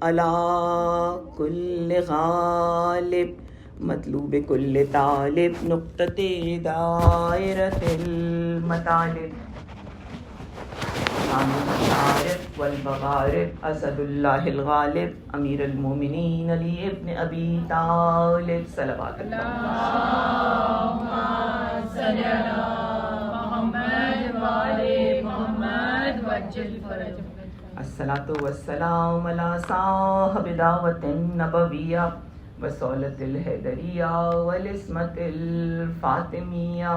علی کل غالب مطلوب کل طالب نقطۃ دائرۃ المطالب امام المشارق والمغارب اسد اللہ الغالب امیر المومنین علی ابن ابی طالب صلوات اللہم صلی علی محمد وآل محمد وعجل فرجہ. الصلاۃ والسلام علی صاحب دعوت النبویہ وصولۃ الحیدریہ والعصمۃ الفاطمیہ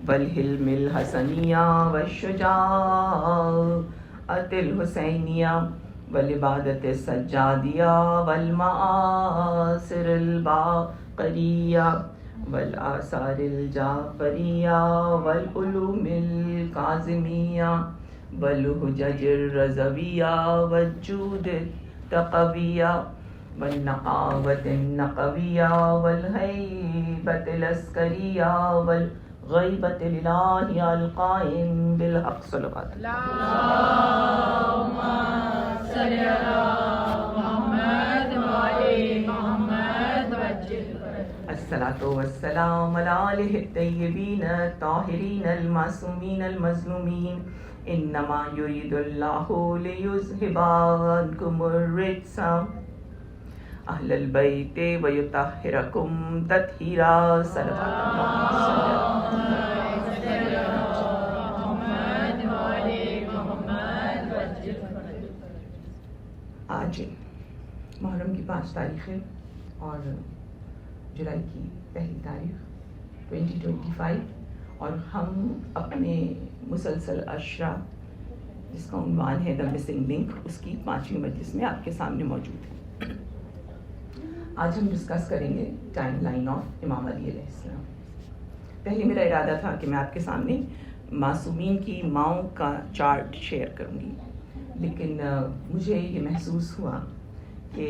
والحلم الحسنیہ والشجاعۃ الحسینیہ والعبادت السجادیہ والمآثر الباقریہ والآثار الجعفریہ والعلوم الکاظمیہ والحجج الرضویہ والجود التقویہ والنقاوۃ النقویہ والہیبۃ العسکریہ والغیبۃ للہ القائم بالحق صلوات. اللہم صلی علی محمد وآل محمد وعجل فرجہ. الصلاۃ والسلام علی آلہ الطیبین الطاہرین المعصومین المظلومین. انما یرید اللہ لیذہب عنکم الرجس اہل البیت ویطہرکم تطہیرا. صلوات آج محرم کی 5 تاریخ ہے اور جولائی کی پہلی تاریخ 2025 اور ہم اپنے مسلسل عشرہ جس کا عنوان ہے دا مسنگ لنک اس کی 5ویں مجلس میں آپ کے سامنے موجود ہیں. آج ہم ڈسکس کریں گے ٹائم لائن آف امام علی علیہ السلام. پہلے میرا ارادہ تھا کہ میں آپ کے سامنے معصومین کی ماؤں کا چارٹ شیئر کروں گی، لیکن مجھے یہ محسوس ہوا کہ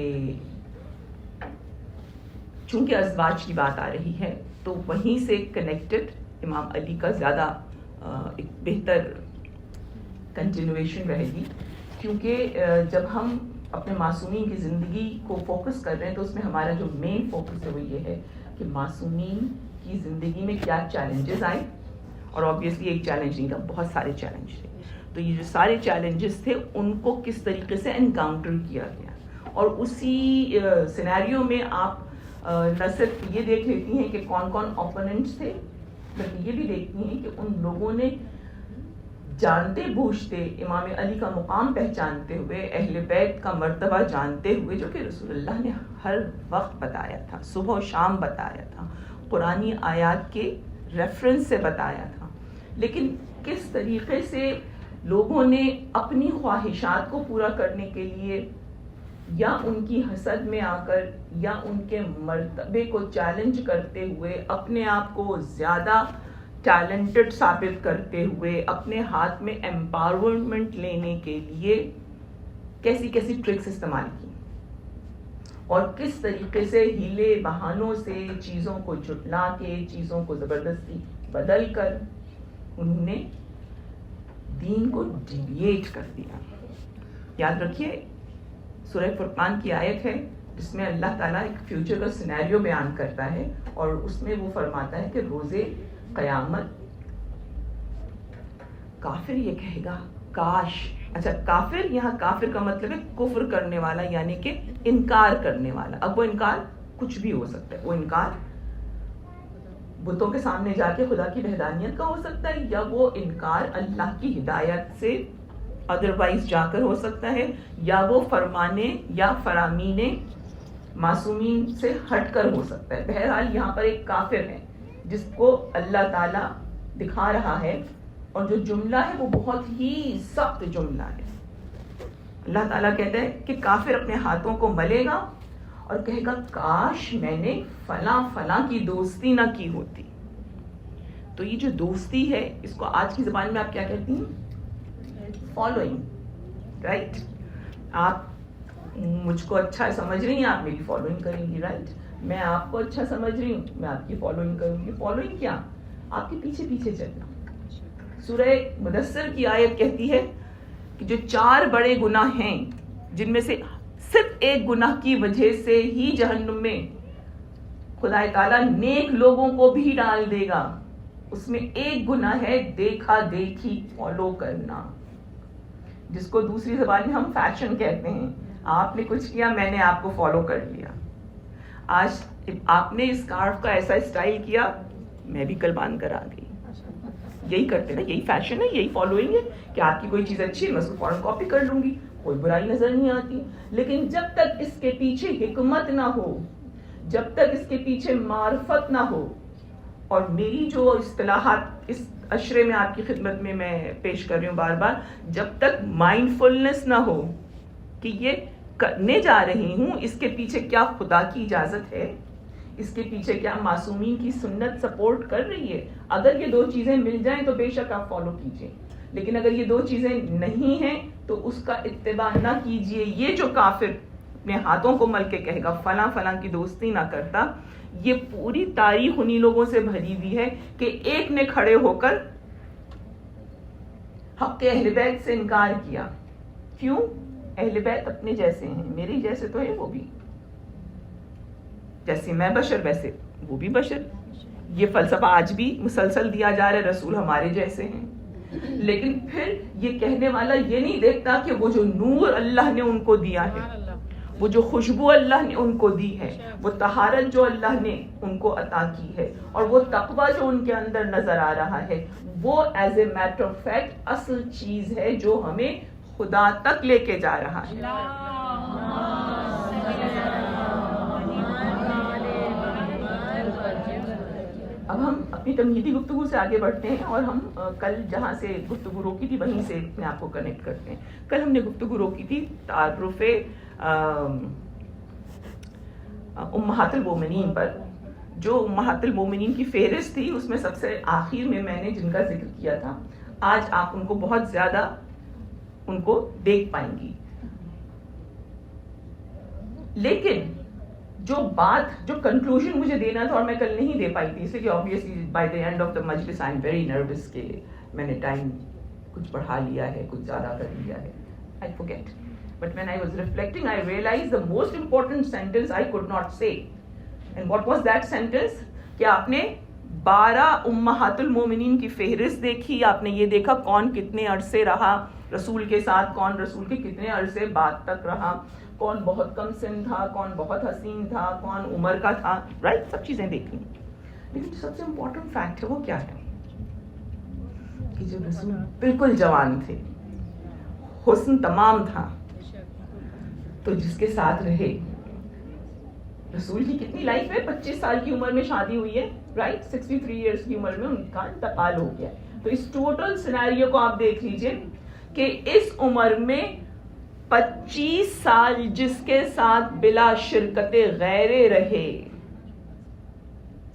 چونکہ ازواج کی بات آ رہی ہے تو وہیں سے کنیکٹڈ امام علی کا زیادہ ایک بہتر کنٹینویشن رہے گی، کیونکہ جب ہم اپنے معصومین کی زندگی کو فوکس کر رہے ہیں تو اس میں ہمارا جو مین فوکس ہے وہ یہ ہے کہ معصومین کی زندگی میں کیا چیلنجز آئے، اور آبویسلی ایک چیلنج نہیں تھا، بہت سارے چیلنج تھے. تو یہ جو سارے چیلنجز تھے ان کو کس طریقے سے انکاؤنٹر کیا گیا، اور اسی سینیریو میں آپ نہ صرف یہ دیکھ لیتی ہیں کہ کون کون اوپوننٹس تھے، بلکہ یہ بھی دیکھتی ہیں کہ ان لوگوں نے جانتے بوجھتے امام علی کا مقام پہچانتے ہوئے، اہل بیت کا مرتبہ جانتے ہوئے، جو کہ رسول اللہ نے ہر وقت بتایا تھا، صبح و شام بتایا تھا، قرآنی آیات کے ریفرنس سے بتایا تھا، لیکن کس طریقے سے لوگوں نے اپنی خواہشات کو پورا کرنے کے لیے یا ان کی حسد میں آ کر یا ان کے مرتبے کو چیلنج کرتے ہوئے اپنے آپ کو زیادہ ٹیلنٹڈ ثابت کرتے ہوئے اپنے ہاتھ میں امپاورمنٹ لینے کے لیے کیسی کیسی ٹرکس استعمال کی، اور کس طریقے سے ہیلے بہانوں سے چیزوں کو جھٹلا کے، چیزوں کو زبردستی بدل کر انہوں نے دین کو ڈیویٹ کر دیا. یاد رکھیے سورہ فرقان کی آیت ہے جس میں اللہ تعالیٰ ایک فیوچر کا سینیریو بیان کرتا ہے، اور اس میں وہ فرماتا ہے کہ روز قیامت کافر یہ کہے گا کاش. اچھا، کافر یہاں کافر کا مطلب ہے کفر کرنے والا، یعنی کہ انکار کرنے والا. اب وہ انکار کچھ بھی ہو سکتا ہے، وہ انکار بتوں کے سامنے جا کے خدا کی وحدانیت کا ہو سکتا ہے، یا وہ انکار اللہ کی ہدایت سے ادروائز جا کر ہو سکتا ہے، یا وہ فرمانے یا فرامین معصومین سے ہٹ کر ہو سکتا ہے. بہرحال یہاں پر ایک کافر ہے جس کو اللہ تعالیٰ دکھا رہا ہے، اور جو جملہ ہے وہ بہت ہی سخت جملہ ہے. اللہ تعالیٰ کہتا ہے کہ کافر اپنے ہاتھوں کو ملے گا اور کہے گا کاش میں نے فلاں فلاں کی دوستی نہ کی ہوتی. تو یہ جو دوستی ہے اس کو آج کی زبان میں آپ کیا کہتی ہیں؟ Following, right. آپ مجھ کو اچھا سمجھ رہی ہیں، آپ میری فالوئنگ کریں گی، رائٹ. میں آپ کو اچھا سمجھ رہی ہوں، میں آپ کی فالوئنگ کروں گی. فالوئنگ کیا؟ آپ کے پیچھے پیچھے چلنا. سورہ مدثر کی آیت کہتی ہے کہ جو 4 بڑے گناہ ہیں جن میں سے صرف ایک گناہ کی وجہ سے ہی جہنم میں خدا تعالیٰ نیک لوگوں کو بھی ڈال دے گا، اس میں ایک گناہ ہے دیکھا دیکھی فالو کرنا، جس کو دوسری زبان میں ہم فیشن کہتے ہیں. آپ نے کچھ کیا، میں نے آپ کو فالو کر لیا. آج آپ نے اسکارف کا ایسا اسٹائل کیا، میں بھی کل باندھ کر آ گئی. یہی کرتے نا، یہی فیشن ہے، یہی فالوئنگ ہے کہ آپ کی کوئی چیز اچھی ہے میں اس کو فوراً کاپی کر لوں گی، کوئی برائی نظر نہیں آتی. لیکن جب تک اس کے پیچھے حکمت نہ ہو، جب تک اس کے پیچھے معرفت نہ ہو، اور میری جو اصطلاحات اس عشرے میں آپ کی خدمت میں پیش کر رہی ہوں بار بار، جب تک مائنڈ فلنس نہ ہو کہ یہ کرنے جا رہی ہوں اس کے پیچھے کیا خدا کی اجازت ہے، اس کے پیچھے کیا معصومین کی سنت سپورٹ کر رہی ہے. اگر یہ 2 چیزیں مل جائیں تو بے شک آپ فالو کیجئے، لیکن اگر یہ 2 چیزیں نہیں ہیں تو اس کا اتباع نہ کیجئے. یہ جو کافر اپنے ہاتھوں کو مل کے کہے گا فلاں فلاں کی دوستی نہ کرتا، یہ پوری تاریخ انہی لوگوں سے بھری ہوئی ہے کہ ایک نے کھڑے ہو کر حق اہل بیت سے انکار کیا. کیوں؟ اہل بیت اپنے جیسے ہیں، میرے جیسے تو ہے وہ بھی، جیسے میں بشر ویسے وہ بھی بشر. یہ فلسفہ آج بھی مسلسل دیا جا رہا ہے، رسول ہمارے جیسے ہیں. لیکن پھر یہ کہنے والا یہ نہیں دیکھتا کہ وہ جو نور اللہ نے ان کو دیا ہے، وہ جو خوشبو اللہ نے ان کو دی ہے، وہ طہارت جو اللہ نے ان کو عطا کی ہے، اور وہ تقویٰ جو ان کے اندر نظر آ رہا ہے، وہ as a matter of fact اصل چیز ہے جو ہمیں خدا تک لے کے جا رہا ہے. اب ہم اپنی تمہیدی گفتگو سے آگے بڑھتے ہیں، اور ہم کل جہاں سے گفتگو روکی تھی وہیں سے میں آپ کو کنیکٹ کرتے ہیں. کل ہم نے گفتگو روکی تھی تعارف امہات المومنین پر. جو امہات المومنین کی فہرست تھی اس میں سب سے آخر میں نے جن کا ذکر کیا تھا، آج آپ ان کو بہت زیادہ ان کو دیکھ پائیں گی. لیکن جو کنکلوژن مجھے دینا تھا اور میں کل نہیں دے پائی تھی، اس لیے کہ obviously by the end of the مجلس I am very nervous کہ میں نے ٹائم کچھ بڑھا لیا ہے، کچھ زیادہ کر لیا ہے. I forget. But when I was reflecting, I realized the most important sentence I could not say. And what was that sentence? کہ آپ نے 12 امہات المومنین کی فہرست دیکھی، آپ نے یہ دیکھا کون کتنے عرصے رہا رسول کے ساتھ، کون رسول کے کتنے عرصے بعد تک رہا، کون بہت کم سن تھا، کون بہت حسین تھا، کون عمر کا تھا، رائٹ، سب چیزیں دیکھی. لیکن سب سے امپورٹنٹ فیکٹ ہے وہ کیا ہے کہ جب رسول بالکل جوان تھے، حسن تمام تھا، تو جس کے ساتھ رہے، رسول کی کتنی لائف ہے، 25 سال کی عمر میں شادی ہوئی ہے، رائٹ، 63 ایئرس کی عمر میں ان کا انتقال ہو گیا. تو اس ٹوٹل سینیریو کو آپ دیکھ لیجئے کہ اس عمر میں 25 سال جس کے ساتھ بلا شرکت غیرے رہے،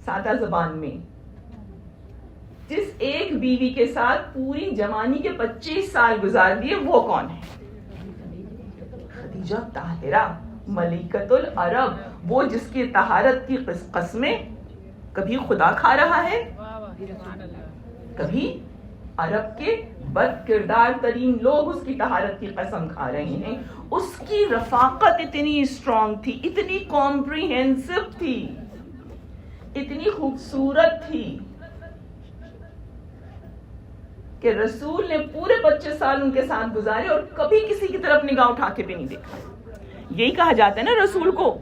سادہ زبان میں جس ایک بیوی کے ساتھ پوری جوانی کے 25 سال گزار دیے، وہ کون ہے؟ خدیجہ طاہرہ ملکۃ العرب، وہ جس کی طہارت کی قسمیں کبھی خدا کھا رہا ہے، کبھی عرب کے بد کردار ترین لوگ اس کی طہارت کی قسم کھا رہے ہیں. اس کی رفاقت اتنی اسٹرانگ تھی، اتنی کمپریہنسو تھی، اتنی خوبصورت تھی کہ رسول نے پورے 25 سال ان کے ساتھ گزارے اور کبھی کسی کی طرف نگاہ اٹھا کے بھی نہیں دیکھا. یہی کہا جاتا ہے نا رسول کو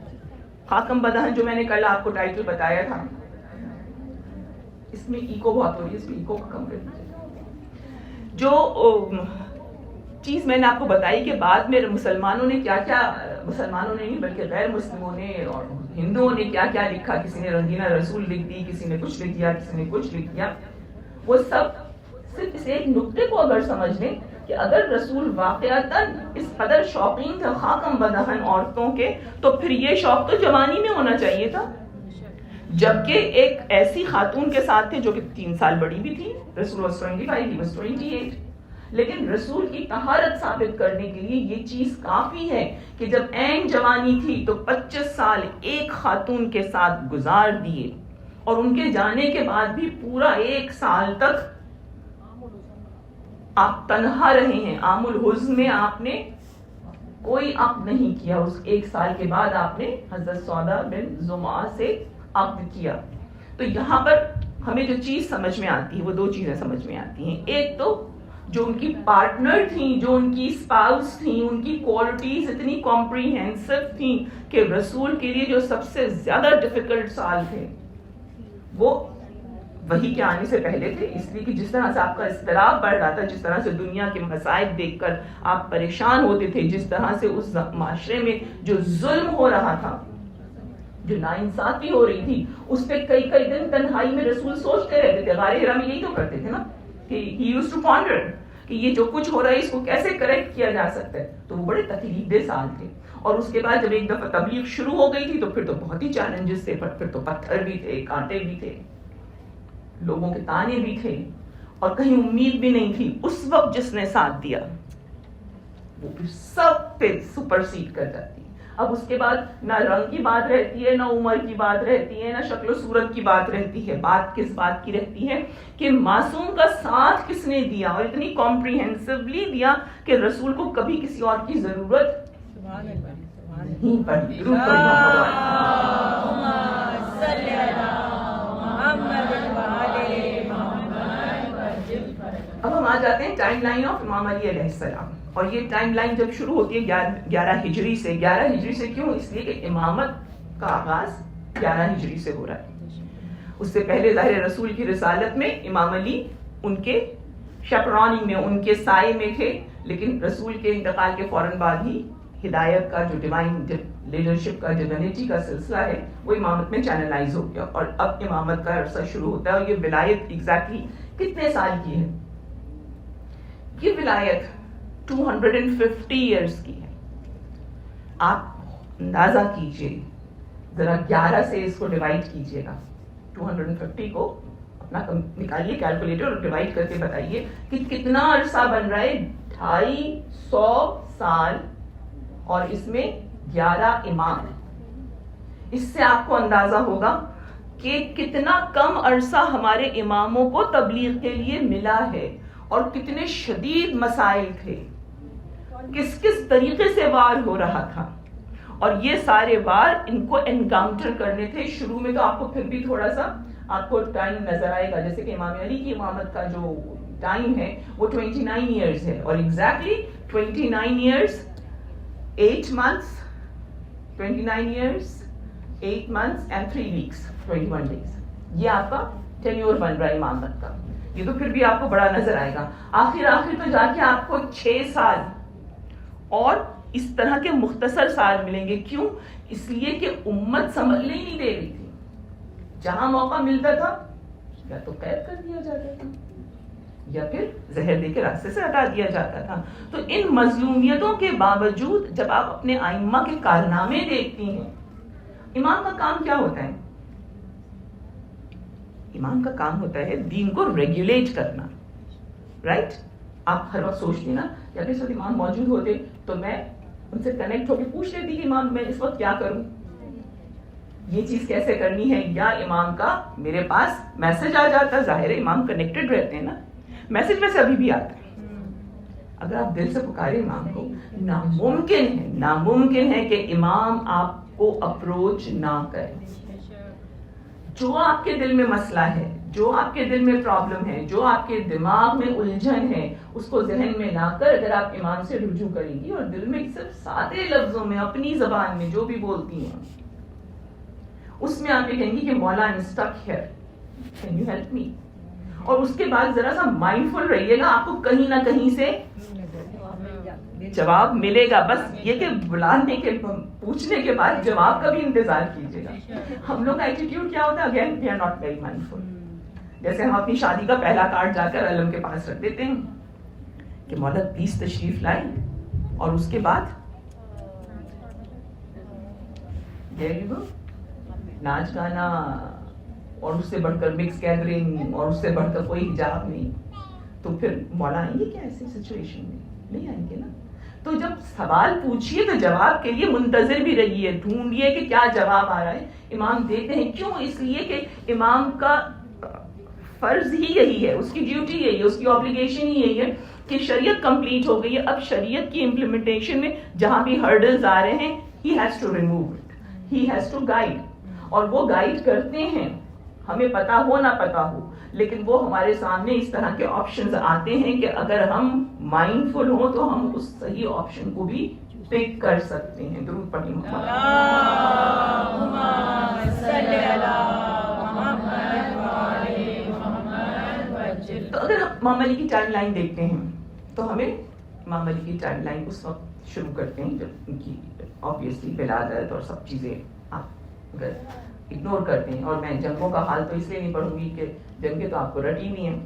خاکم بدہن، جو میں نے کل آپ کو ٹائٹل بتایا تھا. اس میں ایکو بہت ہو رہی ہے، اس میں ایکو کم کر دیجیے. جو چیز میں نے آپ کو بتائی کہ بعد میں مسلمانوں نے کیا کیا، مسلمانوں نے نہیں بلکہ غیر مسلموں نے اور ہندوؤں نے کیا کیا لکھا، کسی نے رنگینہ رسول لکھ دی، کسی نے کچھ لکھ دیا، کسی نے کچھ لکھ دیا، وہ سب صرف اس ایک نقطے کو اگر سمجھ لیں کہ اگر رسول واقعتاً اس قدر شوقین تھا خاکم بدہن عورتوں کے، تو پھر یہ شوق تو جوانی میں ہونا چاہیے تھا. جبکہ ایک ایسی خاتون کے ساتھ تھے جو کہ 3 سال بڑی بھی تھی، رسول was 25, he was 28. لیکن رسول کی طہارت ثابت کرنے کے لیے یہ چیز کافی ہے کہ جب عین جوانی تھی تو 25 سال ایک خاتون کے ساتھ گزار دیے، اور ان کے جانے کے بعد بھی پورا 1 سال تک آپ تنہا رہے ہیں. عام الحزن میں آپ نے کوئی عقد نہیں کیا. اس 1 سال کے بعد آپ نے حضرت سودا بن زمعہ سے عقد کیا. تو یہاں پر ہمیں جو چیز سمجھ میں آتی ہے وہ 2 چیزیں سمجھ میں آتی ہیں. ایک تو جو ان کی پارٹنر تھیں, جو ان کی اسپاؤس تھیں, ان کی کوالٹیز اتنی کمپریہنسو تھیں کہ رسول کے لیے جو سب سے زیادہ ڈیفیکلٹ سال تھے وہ وحی کے آنے سے پہلے تھے. اس لیے کہ جس طرح سے آپ کا اضطراب بڑھ رہا تھا, جس طرح سے دنیا کے مصائب دیکھ کر آپ پریشان ہوتے تھے, جس طرح سے اس معاشرے میں جو ظلم ہو رہا تھا, جو ناانصافی ہو رہی تھی, اس پہ کئی کئی دن تنہائی میں رسول سوچتے رہتے تھے. غار حرا میں یہی تو کرتے تھے نا, کہ ہی یوزڈ ٹو پونڈر کہ یہ جو کچھ ہو رہا ہے اس کو کیسے کریکٹ کیا جا سکتا ہے. تو وہ بڑے تکلیف دہ سال تھے. اور اس کے بعد جب ایک دفعہ تبلیغ شروع ہو گئی تھی تو پھر تو بہت ہی چیلنجز تھے. پھر تو پتھر بھی تھے, کانٹے بھی تھے, لوگوں کے تانے بھی تھے, اور کہیں امید بھی نہیں تھی. اس وقت جس نے ساتھ دیا وہ سب پہ سپرسیڈ کر جاتی. اب اس کے بعد نہ رنگ کی بات رہتی ہے, نہ عمر کی بات رہتی ہے, نہ شکل و صورت کی بات رہتی ہے. بات کس بات کی رہتی ہے کہ معصوم کا ساتھ کس نے دیا, اور اتنی کمپریہنسولی دیا کہ رسول کو کبھی کسی اور کی ضرورت نہیں پڑی. اب ہم آ جاتے ہیں ٹائم لائن آف امام علی علیہ السلام. اور یہ ٹائم لائن جب شروع ہوتی ہے 11 ہجری سے. 11 ہجری سے کیوں؟ اس لیے کہ امامت کا آغاز 11 ہجری سے ہو رہا ہے. اس سے پہلے ظاہر رسول کی رسالت میں امام علی ان کے شپرانی میں, ان کے سائے میں تھے, لیکن رسول کے انتقال کے فوراً بعد ہی ہدایت کا جو ڈیوائن لیڈرشپ کا ڈیوینٹی کا سلسلہ ہے وہ امامت میں چینلائز ہو گیا, اور اب امامت کا عرصہ شروع ہوتا ہے. اور یہ ولایت ایگزیکٹلی کتنے سال کی ہے؟ یہ ولایت 250 ایئرس کی ہے. آپ اندازہ کیجئے ذرا, 11 سے اس کو ڈیوائڈ کیجئے گا. 250 کو اپنا نکالیے کیلکولیٹر اور ڈیوائڈ کر کے بتائیے کہ کتنا عرصہ بن رہا ہے. 250 سال, اور اس میں 11 امام. اس سے آپ کو اندازہ ہوگا کہ کتنا کم عرصہ ہمارے اماموں کو تبلیغ کے لیے ملا ہے, اور کتنے شدید مسائل تھے, کس کس طریقے سے وار ہو رہا تھا. اور یہ سارے وار ان کو انکاؤنٹر کرنے تھے. شروع میں تو آپ کو پھر بھی تھوڑا سا آپ کو ٹائم نظر آئے گا, جیسے کہ امام علی کی امامت کا جو ٹائم ہے وہ 29 ایئرز ہے, اور exactly 29 years 8 months, 29 years 8 months and 3 weeks 21 days. یہ آپ کا ٹینیور بن رہا ہے امامت کا. یہ تو پھر بھی آپ کو بڑا نظر آئے گا. آخر تو جا کے آپ کو 6 سال اور اس طرح کے مختصر سال ملیں گے. کیوں؟ اس لیے کہ امت سنبھلنے ہی نہیں دے رہی تھی. جہاں موقع ملتا تھا یا تو قید کر دیا جاتا تھا یا پھر زہر دے کے راستے سے ہٹا دیا جاتا تھا. تو ان مظلومیتوں کے باوجود جب آپ اپنے ائمہ کے کارنامے دیکھتی ہیں, امام کا کام کیا ہوتا ہے؟ امام کا کام ہوتا ہے دین کو ریگولیٹ کرنا. رائٹ؟ آپ ہر وقت سوچتی نا کہ اگر اس وقت امام موجود ہوتے تو میں ان سے کنیکٹ ہو کے پوچھ لیتی کہ امام میں اس وقت کیا کروں, یہ چیز کیسے کرنی ہے, یا امام کا میرے پاس میسج آ جاتا. ظاہر ہے امام کنیکٹڈ رہتے ہیں نا, میسج میں سے ابھی بھی آتا ہے. اگر آپ دل سے پکارے امام کو, ناممکن ہے کہ امام آپ کو اپروچ نہ کرے. جو آپ کے دل میں مسئلہ ہے, جو آپ کے دل میں پرابلم ہے, جو آپ کے دماغ میں الجھن ہے, اس کو ذہن میں لا کر اگر آپ امام سے رجوع کریں گی اور دل میں صرف سادے لفظوں میں اپنی زبان میں جو بھی بولتی ہیں اس میں آپ یہ کہیں گی کہ مولا I'm stuck here, can you help me. اور اس کے بعد ذرا سا مائنڈفل رہیے گا, آپ کو کہیں نہ کہیں سے جواب ملے گا. بس یہ کہ بلانے کے پوچھنے کے بعد جواب کا بھی انتظار کیجیے گا. ہم لوگ کا ایٹیٹیوڈ کیا ہوتا ہے؟ Again we are not very mindful. جیسے ہم اپنی شادی کا پہلا کارڈ جا کر علم کے پاس رکھ دیتے ہیں کہ مولا پلیز تشریف لائیں, اور اس کے بعد ناچ گانا, اور اس سے بڑھ کر مکس گیدرنگ, اور اس سے بڑھ کر کوئی حجاب نہیں. تو پھر مولا آئیں گے کیا ایسی سچویشن میں؟ نہیں آئیں گے نا. تو جب سوال پوچھیے تو جواب کے لیے منتظر بھی رہیے, ڈھونڈیے کہ کیا جواب آ رہا ہے. امام دیتے ہیں. کیوں؟ اس لیے کہ امام کا فرض ہی یہی ہے, اس کی ڈیوٹی یہی ہے, اس کی آبلیگیشن ہی یہی ہے کہ کہ شریعت کمپلیٹ ہو گئی ہے، اب شریعت کی امپلیمنٹیشن میں جہاں بھی ہرڈلز آ رہے ہیں he has to remove it, he has to guide. اور وہ گائیڈ کرتے ہیں، ہمیں پتا ہو نہ پتا ہو، لیکن وہ ہمارے سامنے اس طرح کے آپشنز آتے ہیں کہ اگر ہم مائنڈفل ہوں تو ہم اس صحیح آپشن کو بھی پک کر سکتے ہیں. درود پڑھیں محمد. اللہم صلی علی محمد وآل محمد وجل. تو اگر ہم امام علی کی ٹائم لائن دیکھتے ہیں تو ہمیں امام علی کی ٹائم لائن اس وقت شروع کرتے ہیں جب ان کی آبویسلی ولادت اور سب چیزیں آپ اگر اگنور کرتے ہیں. اور میں جنگوں کا حال تو اس لیے نہیں پڑھوں گی کہ جنگیں تو آپ کو رٹی ہوئی ہیں،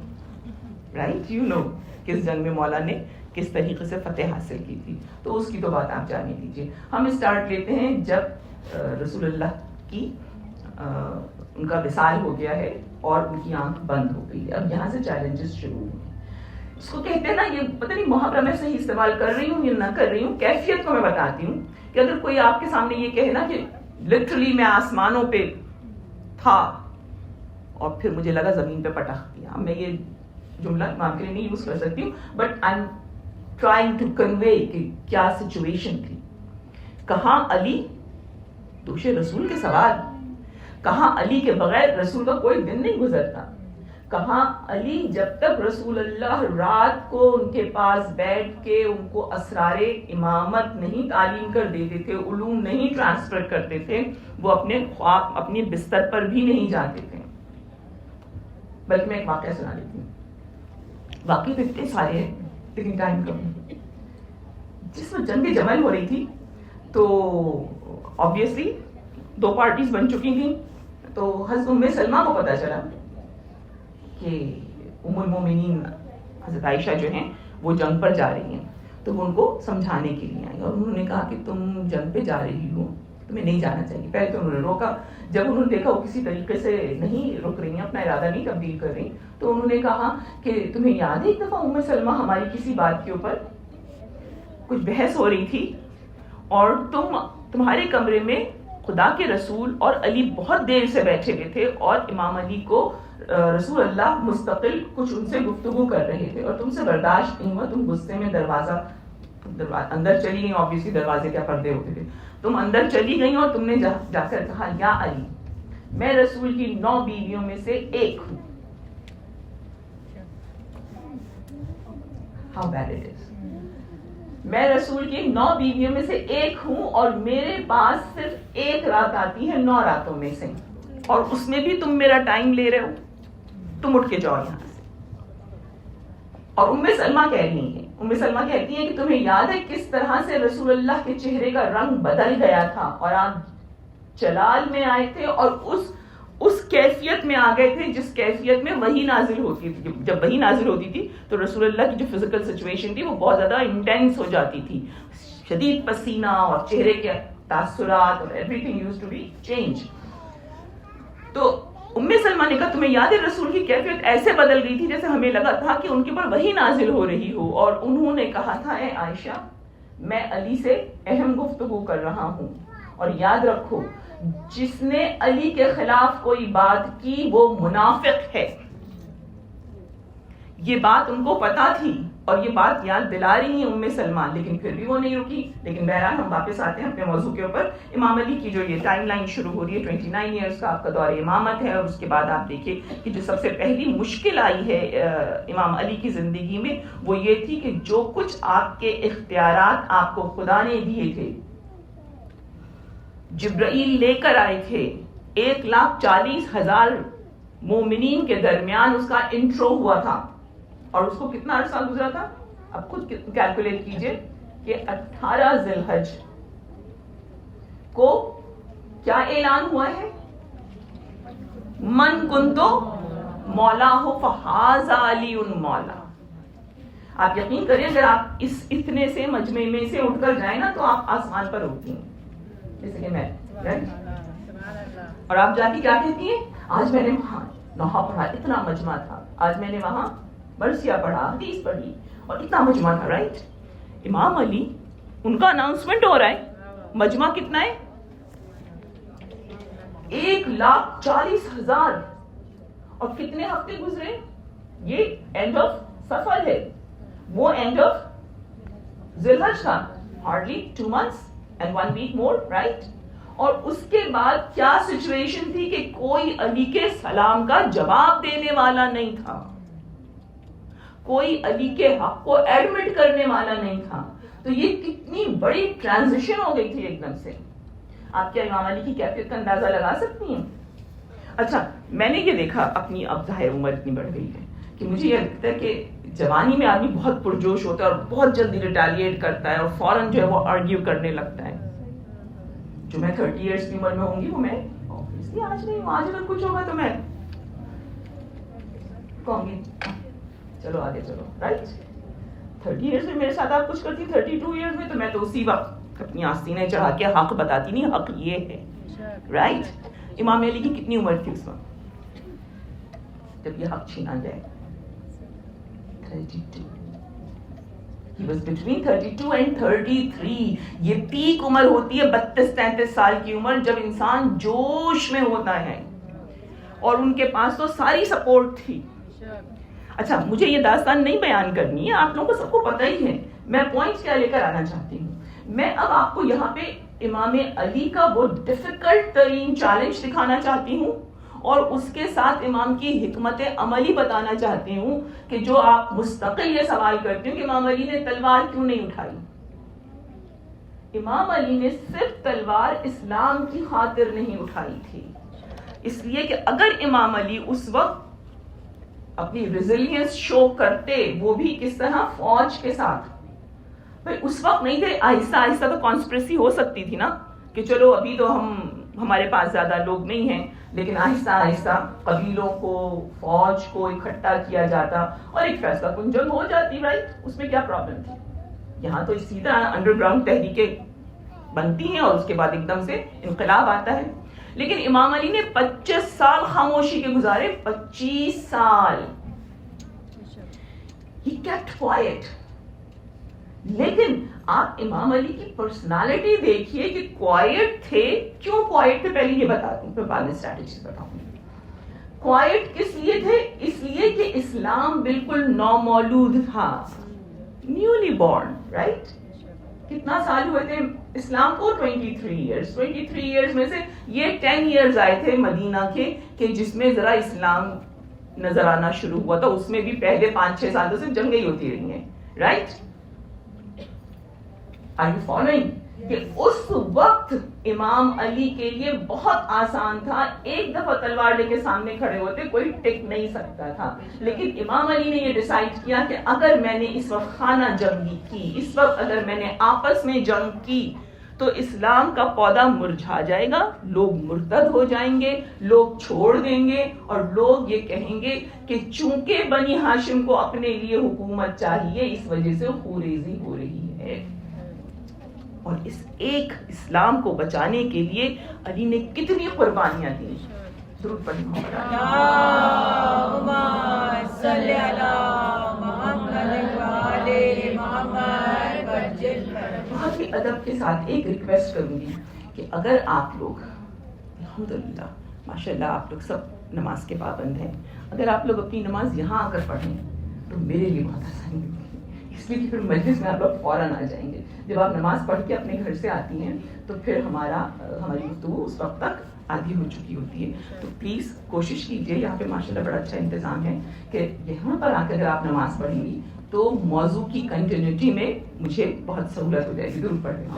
رائٹ، یو نو کس جنگ میں مولا نے کس طریقے سے فتح حاصل کی تھی، تو اس کی تو بات آپ جانے دیجیے. ہم اسٹارٹ لیتے ہیں جب رسول اللہ کی ان کا وصال ہو گیا ہے اور ان کی آنکھ بند ہو گئی ہے. اب یہاں سے چیلنجز شروع ہوئے ہیں. اس کو کہتے ہیں نا، یہ پتہ نہیں محاورہ میں صحیح استعمال کر رہی ہوں یا نہ کر رہی ہوں، کیفیت کو میں بتاتی ہوں کہ اگر کوئی آپ کے سامنے یہ کہے نا کہ لٹرلی میں آسمانوں پہ تھا اور پھر مجھے لگا زمین پہ پٹخ دیا. میں یہ جملہ آپ کے لیے نہیں یوز کر سکتی ہوں، but I am trying to convey کہ کیا سچویشن تھی. کہاں علی دوش رسول کے سوال، کہاں علی کے بغیر رسول کا کوئی دن نہیں گزرتا، کہاں علی جب تک رسول اللہ رات کو ان کے پاس بیٹھ کے ان کو اسرار امامت نہیں تعلیم کر دیتے تھے، علوم نہیں ٹرانسفر کرتے تھے، وہ اپنے خواب اپنے بستر پر بھی نہیں جاتے تھے. بلکہ میں ایک واقعہ سنا دیتی ہوں. واقعی تو اتنے سارے ہیں لیکن ٹائم کم ہے. جس وقت جنگ جمل ہو رہی تھی تو آبویسلی دو پارٹیز بن چکی تھیں. تو حضرت ام سلمہ کو پتا چلا کہ ام المومنین حضرت عائشہ جو ہیں وہ جنگ پر جا رہی ہیں. تو وہ ان کو سمجھانے کے لیے آئی اور انہوں نے کہا کہ تم جنگ پہ جا رہی ہو، تمہیں نہیں جانا چاہیے. پہلے تو انہوں نے روکا، جب انہوں نے دیکھا وہ کسی طریقے سے نہیں رک رہی ہیں، اپنا ارادہ نہیں تبدیل کر رہی، تو انہوں نے کہا کہ تمہیں یاد ہے ایک دفعہ ام سلمہ ہماری کسی بات کے اوپر کچھ بحث ہو رہی تھی اور تمہارے کمرے میں خدا کے رسول اور علی بہت دیر سے بیٹھے ہوئے تھے اور امام علی کو رسول اللہ مستقل کچھ ان سے گفتگو کر رہے تھے اور تم سے برداشت نہیں ہوا، تم غصے میں اندر چلی گئی. آبویسلی دروازے کے پردے ہوتے تھے. تم اندر چلی گئی اور تم نے جا کر کہا یا علی میں رسول کی 9 بیویوں میں سے ایک ہوں. How bad it is. میں رسول کی 9 بیویوں میں سے ایک ہوں اور میرے پاس صرف ایک رات آتی ہے 9 راتوں میں سے، اور اس میں بھی تم میرا ٹائم لے رہے ہو. تم اٹھ کے جاؤ یہاں سے. اور ام سلمہ کہہ رہی ہیں، ام سلمہ کہتی ہیں کہ تمہیں یاد ہے کس طرح سے رسول اللہ کے چہرے کا رنگ بدل گیا تھا اور آپ جلال میں آئے تھے اور اس کیفیت میں آ گئے تھے جس کیفیت میں وحی نازل ہوتی تھی. جب وحی نازل ہوتی تھی تو رسول اللہ کی جو فزیکل سچویشن تھی وہ بہت زیادہ انٹینس ہو جاتی تھی، شدید پسینہ اور چہرے کے تاثرات اور everything use to be change. تو ام سلمہ نے کہا تمہیں یاد ہے رسول کی کیفیت ایسے بدل گئی تھی جیسے ہمیں لگا تھا کہ ان کے اوپر وحی نازل ہو رہی ہو، اور انہوں نے کہا تھا اے عائشہ میں علی سے اہم گفتگو کر رہا ہوں، اور یاد رکھو جس نے علی کے خلاف کوئی بات کی وہ منافق ہے. یہ بات ان کو پتا تھی اور یہ بات یاد دلا رہی ہیں ام سلمہ، لیکن پھر بھی وہ نہیں رکی. لیکن بہرحال ہم واپس آتے ہیں اپنے موضوع کے اوپر. امام علی کی جو یہ ٹائم لائن شروع ہو رہی ہے 29 ایئرس کا آپ کا دور امامت ہے، اور اس کے بعد آپ دیکھیں کہ جو سب سے پہلی مشکل آئی ہے امام علی کی زندگی میں وہ یہ تھی کہ جو کچھ آپ کے اختیارات آپ کو خدا نے دیے تھے، جبرائیل لے کر آئے تھے 1,40,000 مومنین کے درمیان اس کا انٹرو ہوا تھا، اور اس کو کتنا عرصہ گزرا تھا اب خود کیلکولیٹ کیجئے کہ 18 ذی الحج کو کیا اعلان ہوا ہے؟ من کنتو مولا ہو فہذا علی مولا. آپ یقین کریں اگر آپ اس اتنے سے مجمع میں سے اٹھ کر جائیں نا تو آپ آسمان پر اٹھتی ہیں جیسے کہ میں، اور آپ جا کے کیا کہتی ہیں آج میں نے وہاں نوحہ پڑھا اتنا مجمع تھا، آج میں نے وہاں مرثیہ پڑھا، حدیث پڑھی اور اتنا مجمع تھا. رائٹ. امام علی ان کا اناؤنسمنٹ ہو رہا ہے، مجمع کتنا ہے 1,40,000، اور کتنے ہفتے گزرے، یہ اینڈ آف سفر ہے. وہ اینڈ آف ذوالحج تھا, hardly 2 months and 1 week more, right? اور اس کے بعد کیا سچویشن تھی کہ کوئی علی کے سلام کا جواب دینے والا نہیں تھا, کوئی علی کے حق کو ایڈمٹ کرنے والا نہیں تھا. تو یہ کتنی بڑی ٹرانزیشن ہو گئی تھی ایک دم سے. آپ کیا امام علی کی کیفیت کا اندازہ لگا سکتی ہیں؟ اچھا, میں نے یہ دیکھا اپنی, اب ظاہر عمر اتنی بڑھ گئی ہے کہ مجھے یہ لگتا ہے کہ جوانی میں آدمی بہت پرجوش ہوتا ہے اور بہت جلدی ریٹیلیٹ کرتا ہے اور فوراً جو ہے وہ آرگیو کرنے لگتا ہے. جو میں 30 ایئرس کی عمر میں ہوں گی وہ میں obviously آج نہیں ہوں, آج اگر کچھ ہوگا تو میں کہوں گی چلو آگے چلو, رائٹ. 30 ایئرس میں میرے ساتھ آپ کچھ کرتی, 32 ایئرس میں تو میں تو اسی وقت اپنی آستینیں چڑھا کے حق بتاتی, نہیں حق یہ ہے, رائٹ. امام علی کی کتنی عمر تھی اس وقت جب یہ حق چھینا جائے؟ 32. He was between 32 and 33. یہ پیک عمر ہوتی ہے 32-33 سال کی عمر, جب انسان جوش میں ہوتا ہے, اور ان کے پاس تو ساری سپورٹ تھی. اچھا, مجھے یہ داستان نہیں بیان کرنی ہے, آپ لوگوں کو سب کو پتہ ہی ہے. میں پوائنٹس کیا لے کر آنا چاہتی ہوں, میں اب آپ کو یہاں پہ امام علی کا وہ ڈیفیکلٹ ترین چیلنج دکھانا چاہتی ہوں, اور اس کے ساتھ امام کی حکمت عملی بتانا چاہتی ہوں کہ جو آپ مستقل یہ سوال کرتے ہو کہ امام علی نے تلوار کیوں نہیں اٹھائی. امام علی نے صرف تلوار اسلام کی خاطر نہیں اٹھائی تھی, اس لیے کہ اگر امام علی اس وقت اپنی ریزیلینس شو کرتے, وہ بھی کس طرح, فوج کے ساتھ, بھائی اس وقت نہیں تھے, آہستہ آہستہ تو کانسپریسی ہو سکتی تھی نا کہ چلو ابھی تو ہمارے پاس زیادہ لوگ نہیں ہیں, لیکن آہستہ آہستہ قبیلوں کو, فوج کو اکٹھا کیا جاتا اور ایک فیصلہ کن جنگ ہو جاتی, رائٹ. اس میں کیا پرابلم تھی؟ یہاں تو اسی طرح انڈر گراؤنڈ تحریکیں بنتی ہیں اور اس کے بعد ایک دم سے انقلاب آتا ہے. لیکن امام علی نے 25 سال خاموشی کے گزارے, 25 سال. He kept quiet. لیکن آپ امام علی کی پرسنالٹی دیکھیے کہ کوائٹ تھے. کیوں کوائٹ تھے پہلے یہ بتاتا ہوں, پھر بعد میں اسٹریٹجیز بتاؤں گی. کوائٹ کس لیے تھے؟ اس لیے کہ اسلام بالکل نومولود تھا, نیولی بورن, رائٹ. کتنا سال ہوئے تھے اسلام کو؟ 23 ایئرس. 23 ایئرس میں سے یہ 10 ایئرز آئے تھے مدینہ کے کہ جس میں ذرا اسلام نظر آنا شروع ہوا تھا. اس میں بھی پہلے 5-6 سال تو صرف جنگیں ہی ہوتی رہی ہیں, رائٹ. Are you following? کہ اس وقت امام علی کے لیے بہت آسان تھا, ایک دفعہ تلوار لے کے سامنے کھڑے ہوتے, کوئی ٹک نہیں سکتا تھا. لیکن امام علی نے یہ ڈیسائیڈ کیا کہ اگر میں نے اس وقت خانہ جنگی کی, اس وقت اگر میں نے آپس میں جنگ کی, تو اسلام کا پودا مرجھا جائے گا, لوگ مرتد ہو جائیں گے, لوگ چھوڑ دیں گے, اور لوگ یہ کہیں گے کہ چونکہ بنی ہاشم کو اپنے لیے حکومت چاہیے, اس وجہ سے خوریزی ہو رہی ہے. اور اس ایک اسلام کو بچانے کے لیے علی نے کتنی قربانیاں دی. درود پڑھیں محمد. اللہم صلی علی محمد وعلی محمد وجل. بہت ہی ادب کے ساتھ ایک ریکویسٹ کروں گی کہ اگر آپ لوگ, الحمدللہ ماشاءاللہ آپ لوگ سب نماز کے پابند ہیں, اگر آپ لوگ اپنی نماز یہاں آ کر پڑھیں تو میرے لیے بہت آسانی ہوگی, اس لیے کہ پھر مجلس میں آپ لوگ فوراً آ جائیں گے. جب آپ نماز پڑھ کے اپنے گھر سے آتی ہیں تو پھر ہماری گفتگو اس وقت تک آدھی ہو چکی ہوتی ہے. تو پلیز کوشش کیجیے, یہاں پہ ماشاءاللہ بڑا اچھا انتظام ہے کہ یہاں پر آ کر اگر آپ نماز پڑھیں گی تو موضوع کی کنٹینیوٹی میں مجھے بہت سہولت ہو جائے گی. درود پڑھ رہے ہیں.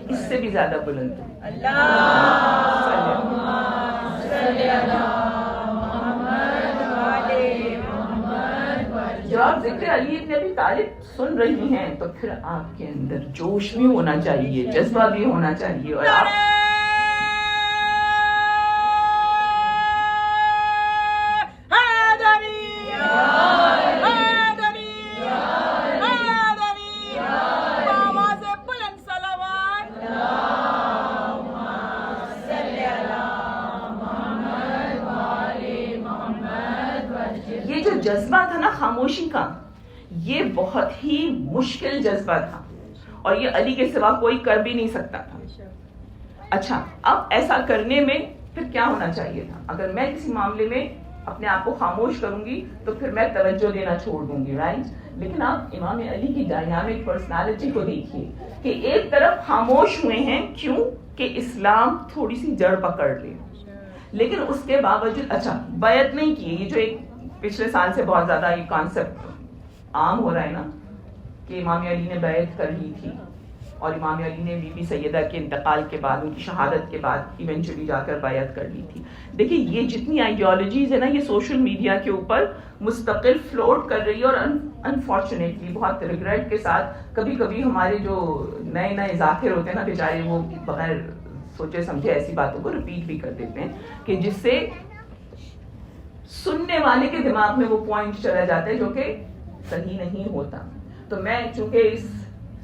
اس سے بھی زیادہ بلند. جب آپ ذکر علی ابن ابی طالب سن رہی ہیں تو پھر آپ کے اندر جوش بھی ہونا چاہیے, جذبہ بھی ہونا چاہیے, اور آپ جذبہ تھا نا خاموشی کا, یہ بہت ہی مشکل جذبہ تھا, اور یہ علی کے سوا کوئی کر بھی نہیں سکتا تھا. اچھا, اب ایسا کرنے میں پھر کیا ہونا چاہیے تھا؟ اگر میں کسی معاملے میں اپنے آپ کو خاموش کروں گی تو پھر میں توجہ دینا چھوڑ دوں گی، رائٹ؟ لیکن آپ امام علی کی ڈائنامک پرسنالٹی کو دیکھیے کہ ایک طرف خاموش ہوئے ہیں، کیوں کہ اسلام تھوڑی سی جڑ پکڑ لے، لیکن اس کے باوجود اچھا بیعت نہیں کی. یہ جو ایک پچھلے سال سے بہت زیادہ یہ کانسیپٹ عام ہو رہا ہے نا کہ امام علی نے بیعت کر لی تھی، اور امام علی نے بی بی سیدہ کے انتقال کے بعد، ان کی شہادت کے بعد ایونچولی جا کر بیعت کر لی تھی. دیکھیے یہ جتنی آئیڈیالوجیز ہے نا، یہ سوشل میڈیا کے اوپر مستقل فلوٹ کر رہی ہے، اور انفارچونیٹلی بہت ریگریٹ کے ساتھ کبھی کبھی ہمارے جو نئے نئے ذاکر ہوتے ہیں نا بیچارے، وہ بغیر سوچے سمجھے ایسی باتوں کو ریپیٹ بھی کر دیتے ہیں کہ جس سے سننے والے کے دماغ میں وہ پوائنٹ چلا جاتا ہے جو کہ صحیح نہیں ہوتا. تو میں چونکہ اس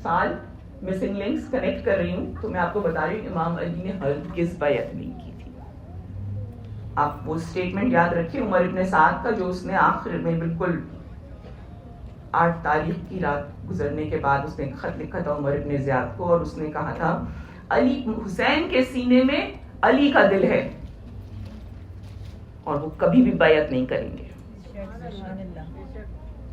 سال مسنگ لنکس کنیکٹ کر رہی ہوں تو میں آپ کو بتا رہی ہوں امام علی نے ہرگز بیعت نہیں کی تھی. آپ وہ اسٹیٹمنٹ یاد رکھیے عمر ابن سعد کا، جو اس نے آخر میں بالکل 8 تاریخ کی رات گزرنے کے بعد اس نے خط لکھا تھا عمر ابن زیاد کو، اور اس نے کہا تھا علی حسین کے سینے میں علی کا دل ہے اور وہ کبھی بھی بیعت نہیں کریں گے.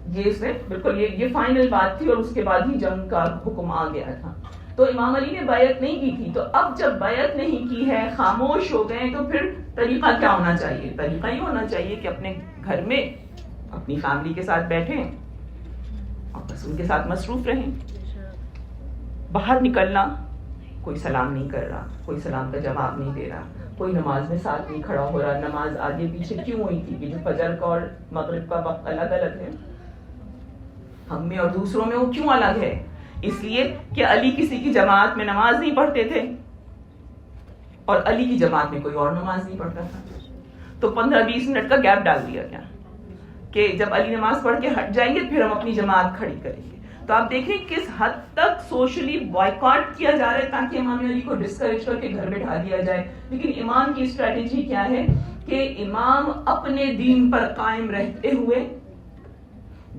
یہ اس نے بالکل یہ فائنل بات تھی، اور اس کے بعد ہی جنگ کا حکم آ گیا تھا. تو امام علی نے بیعت نہیں کی تھی. تو اب جب بیعت نہیں کی ہے، خاموش ہو گئے، تو پھر طریقہ کیا ہونا چاہیے؟ طریقہ یہ ہونا چاہیے کہ اپنے گھر میں اپنی فیملی کے ساتھ بیٹھیں اور بس ان کے ساتھ مصروف رہیں. باہر نکلنا، کوئی سلام نہیں کر رہا، کوئی سلام کا جواب نہیں دے رہا، کوئی نماز میں ساتھ نہیں کھڑا ہو رہا. نماز آگے پیچھے کیوں ہوئی تھی؟ کہ جو فجر کا اور مغرب کا وقت الگ الگ ہے، ہم میں اور دوسروں میں وہ کیوں الگ ہے؟ اس لیے کہ علی کسی کی جماعت میں نماز نہیں پڑھتے تھے اور علی کی جماعت میں کوئی اور نماز نہیں پڑھتا تھا. تو 15-20 منٹ کا گیپ ڈال دیا گیا کہ جب علی نماز پڑھ کے ہٹ جائیں گے پھر ہم اپنی جماعت کھڑی کریں گے. تو آپ دیکھیں کس حد تک سوشلی بائیکاٹ کیا جا رہا ہے تاکہ امام علی کو ڈسکریج کر کے گھر بٹھا دیا جائے. لیکن امام کی اسٹریٹجی کیا ہے کہ امام اپنے دین پر قائم رہتے ہوئے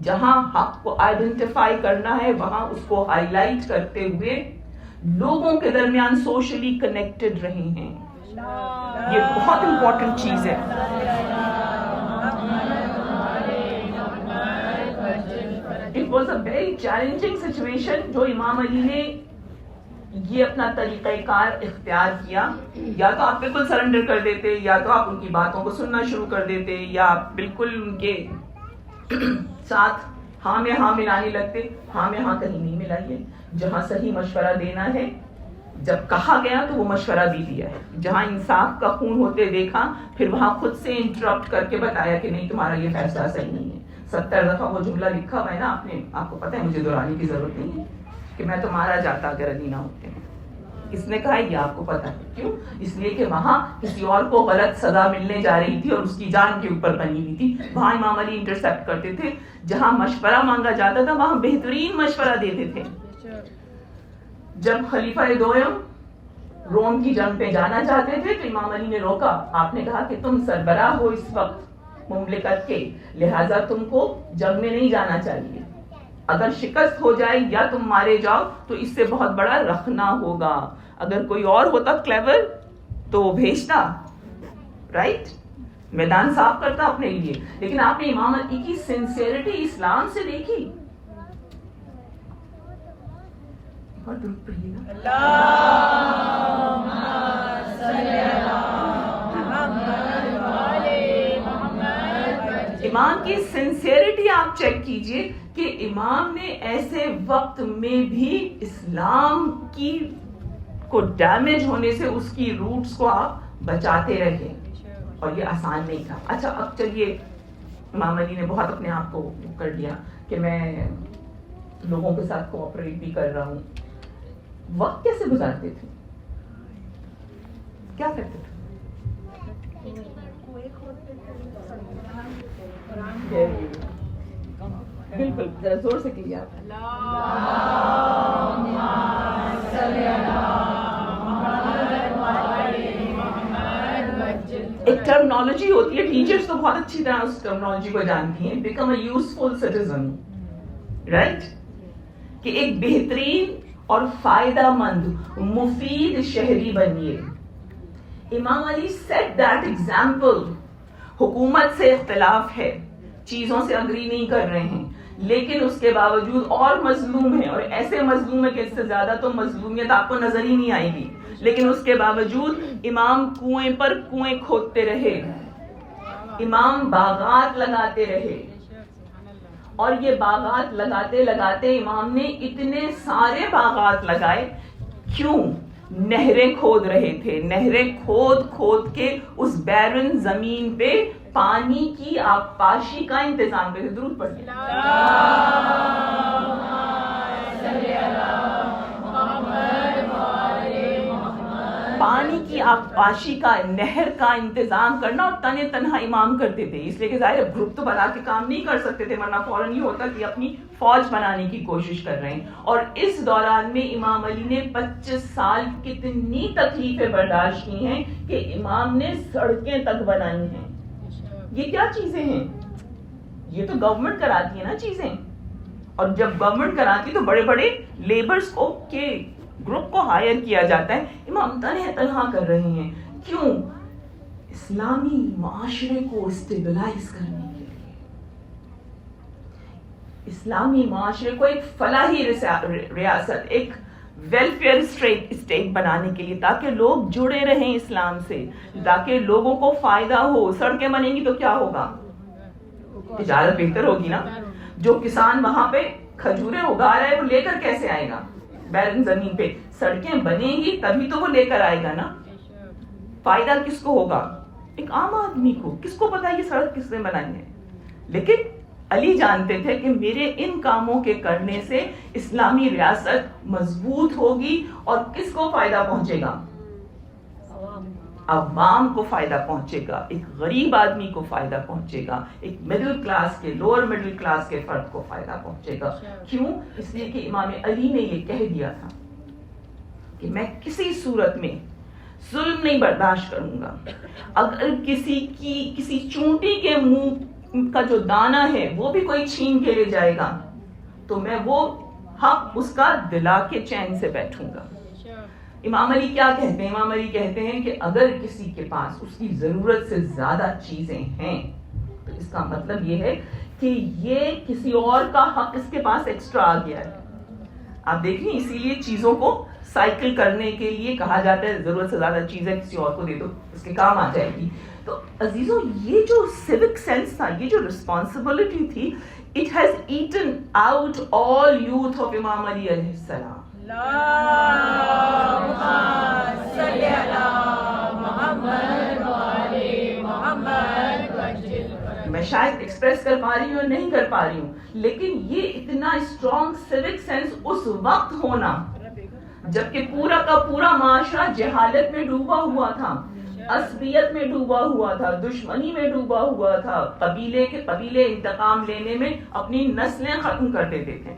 جہاں حق کو آئیڈینٹیفائی کرنا ہے وہاں اس کو ہائی لائٹ کرتے ہوئے لوگوں کے درمیان سوشلی کنیکٹڈ رہے ہیں. یہ بہت امپورٹنٹ چیز ہے. It was a very challenging situation جو امام علی نے یہ اپنا طریقہ کار اختیار کیا. یا تو آپ بالکل سرنڈر کر دیتے، یا تو آپ ان کی باتوں کو سننا شروع کر دیتے، یا آپ بالکل ان کے ساتھ ہاں میں ہاں ملانے لگتے. ہاں میں ہاں کہیں نہیں ملائیے. جہاں صحیح مشورہ دینا ہے جب کہا گیا تو وہ مشورہ بھی دیا ہے. جہاں انصاف کا خون ہوتے دیکھا پھر وہاں خود سے انٹرپٹ کر کے بتایا کہ نہیں تمہارا یہ فیصلہ صحیح نہیں ہے. 70 دفعہ وہ جملہ لکھا ہوا ہے نا آپ کو پتہ ہے، مجھے دہرانے کی ضرورت نہیں ہے کہ میں تو مارا جاتا اگر علی نہ ہوتے. کس نے کہا یہ آپ کو پتہ ہے. کیوں؟ اس لیے کہ وہاں کسی اور کو غلط سزا ملنے جا رہی تھی اور اس کی جان کے اوپر بنی ہوئی تھی. وہاں امام علی انٹرسپٹ کرتے تھے. جہاں مشورہ مانگا جاتا تھا وہاں بہترین مشورہ دیتے تھے. جب خلیفہ دوم روم کی جنگ پہ جانا چاہتے تھے تو امام علی نے روکا. آپ نے کہا کہ تم سربراہ ہو اس وقت مملکت کے، لہٰذا تم کو جنگ میں نہیں جانا چاہیے. اگر شکست ہو جائے یا تم مارے جاؤ تو اس سے بہت بڑا رکھنا ہوگا. اگر کوئی اور ہوتا کلیور تو وہ بھیجتا، رائٹ، میدان صاف کرتا اپنے لیے. لیکن آپ نے امام علی کی سنسیئرٹی اسلام سے دیکھی. امام کی سنسیئرٹی آپ چیک کیجئے کہ امام نے ایسے وقت میں بھی اسلام کی کو ڈیمیج ہونے سے اس کی روٹس کو آپ بچاتے رہے، اور یہ آسان نہیں تھا. اچھا اب چلیے، امام علی نے بہت اپنے آپ کو کر لیا کہ میں لوگوں کے ساتھ کوآپریٹ بھی کر رہا ہوں. وقت کیسے گزارتے تھے؟ کیا کرتے تھے؟ بالکل، ذرا زور سے کہیے آپ. ایک ٹرمنالوجی ہوتی ہے، ٹیچرز تو بہت اچھی طرح اس ٹرمنالوجی کو جانتی ہیں. Become a useful citizen, right, کہ ایک بہترین اور فائدہ مند مفید شہری بنیے. امام علی set that example. حکومت سے اختلاف ہے, چیزوں سے اگری نہیں کر رہے ہیں, لیکن اس کے باوجود اور مظلوم ہے, اور ایسے مظلوم ہے کہ اس سے زیادہ تو مظلومیت آپ کو نظر ہی نہیں آئے گی, لیکن اس کے باوجود امام کنویں پر کنویں کھودتے رہے, امام باغات لگاتے رہے, اور یہ باغات لگاتے لگاتے امام نے اتنے سارے باغات لگائے. کیوں؟ نہریں کھود رہے تھے, نہریں کھود کھود کے اس بیرن زمین پہ پانی کی آبپاشی کا انتظام کرتے. درود پڑھیے. پانی کی آبپاشی کا, نہر کا انتظام کرنا, اور تنے تنہا امام کرتے تھے, اس لیے کہ ظاہر گروپ تو بنا کے کام نہیں کر سکتے تھے, ورنہ فوراً یہ ہوتا کہ اپنی فوج بنانے کی کوشش کر رہے ہیں. اور اس دوران میں امام علی نے 25 سال کتنی تکلیفیں برداشت کی ہیں کہ امام نے سڑکیں تک بنائی ہیں. یہ کیا چیزیں ہیں؟ یہ تو گورنمنٹ کراتی ہے نا چیزیں, اور جب گورنمنٹ کراتی تو بڑے بڑے لیبرز کو کے گروپ کو ہائر کیا جاتا ہے. امام تنہا کر رہے ہیں. کیوں؟ اسلامی معاشرے کو اسٹیبلائز کرنے کے لیے, اسلامی معاشرے کو ایک فلاحی ریاست, ایک ویلفیئر اسٹیٹ بنانے کے لیے, تاکہ لوگ جڑے رہیں اسلام سے, تاکہ لوگوں کو فائدہ ہو. سڑکیں بنیں گی تو کیا ہوگا؟ تجارت بہتر ہوگی نا. جو کسان وہاں پہ کھجوریں اگا رہا ہے وہ لے کر کیسے آئے گا بیرن زمین پہ؟ سڑکیں بنیں گی تبھی تو وہ لے کر آئے گا نا. فائدہ کس کو ہوگا؟ ایک عام آدمی کو. کس کو پتا یہ سڑک کس نے بنائی ہے؟ لیکن علی جانتے تھے کہ میرے ان کاموں کے کرنے سے اسلامی ریاست مضبوط ہوگی, اور کس کو فائدہ پہنچے گا؟ عوام کو فائدہ پہنچے گا, ایک غریب آدمی کو فائدہ پہنچے گا, ایک مڈل کلاس کے, لوور مڈل کلاس کے فرد کو فائدہ پہنچے گا. کیوں؟ اس لیے کہ امام علی نے یہ کہہ دیا تھا کہ میں کسی صورت میں ظلم نہیں برداشت کروں گا. اگر کسی چونٹی کے منہ کا جو دانہ ہے وہ بھی کوئی چھین کے لے جائے گا تو میں وہ حق اس کا دلا کے چین سے بیٹھوں گا. امام علی کیا کہتے ہیں؟ امام علی کہتے ہیں کہ اگر کسی کے پاس اس کی ضرورت سے زیادہ چیزیں ہیں تو اس کا مطلب یہ ہے کہ یہ کسی اور کا حق اس کے پاس ایکسٹرا آ گیا ہے. آپ دیکھیں, اسی لیے چیزوں کو سائیکل کرنے کے لیے کہا جاتا ہے ضرورت سے زیادہ چیزیں کسی اور کو دے دو, اس کے کام آ جائے گی. تو عزیزوں, یہ جو سیوک سینس تھا, یہ جو رسپانسبلٹی تھی, it has eaten out all youth of امام علی علیہ السلام. میں شاید ایکسپریس کر پا رہی ہوں اور نہیں کر پا رہی ہوں, لیکن یہ اتنا اسٹرانگ سیوک سینس اس وقت ہونا جبکہ پورا کا پورا معاشرہ جہالت میں ڈوبا ہوا تھا, عصبیت میں ڈوبا ہوا تھا, دشمنی میں ڈوبا ہوا تھا, قبیلے انتقام لینے میں اپنی نسلیں ختم کر دیتے تھے.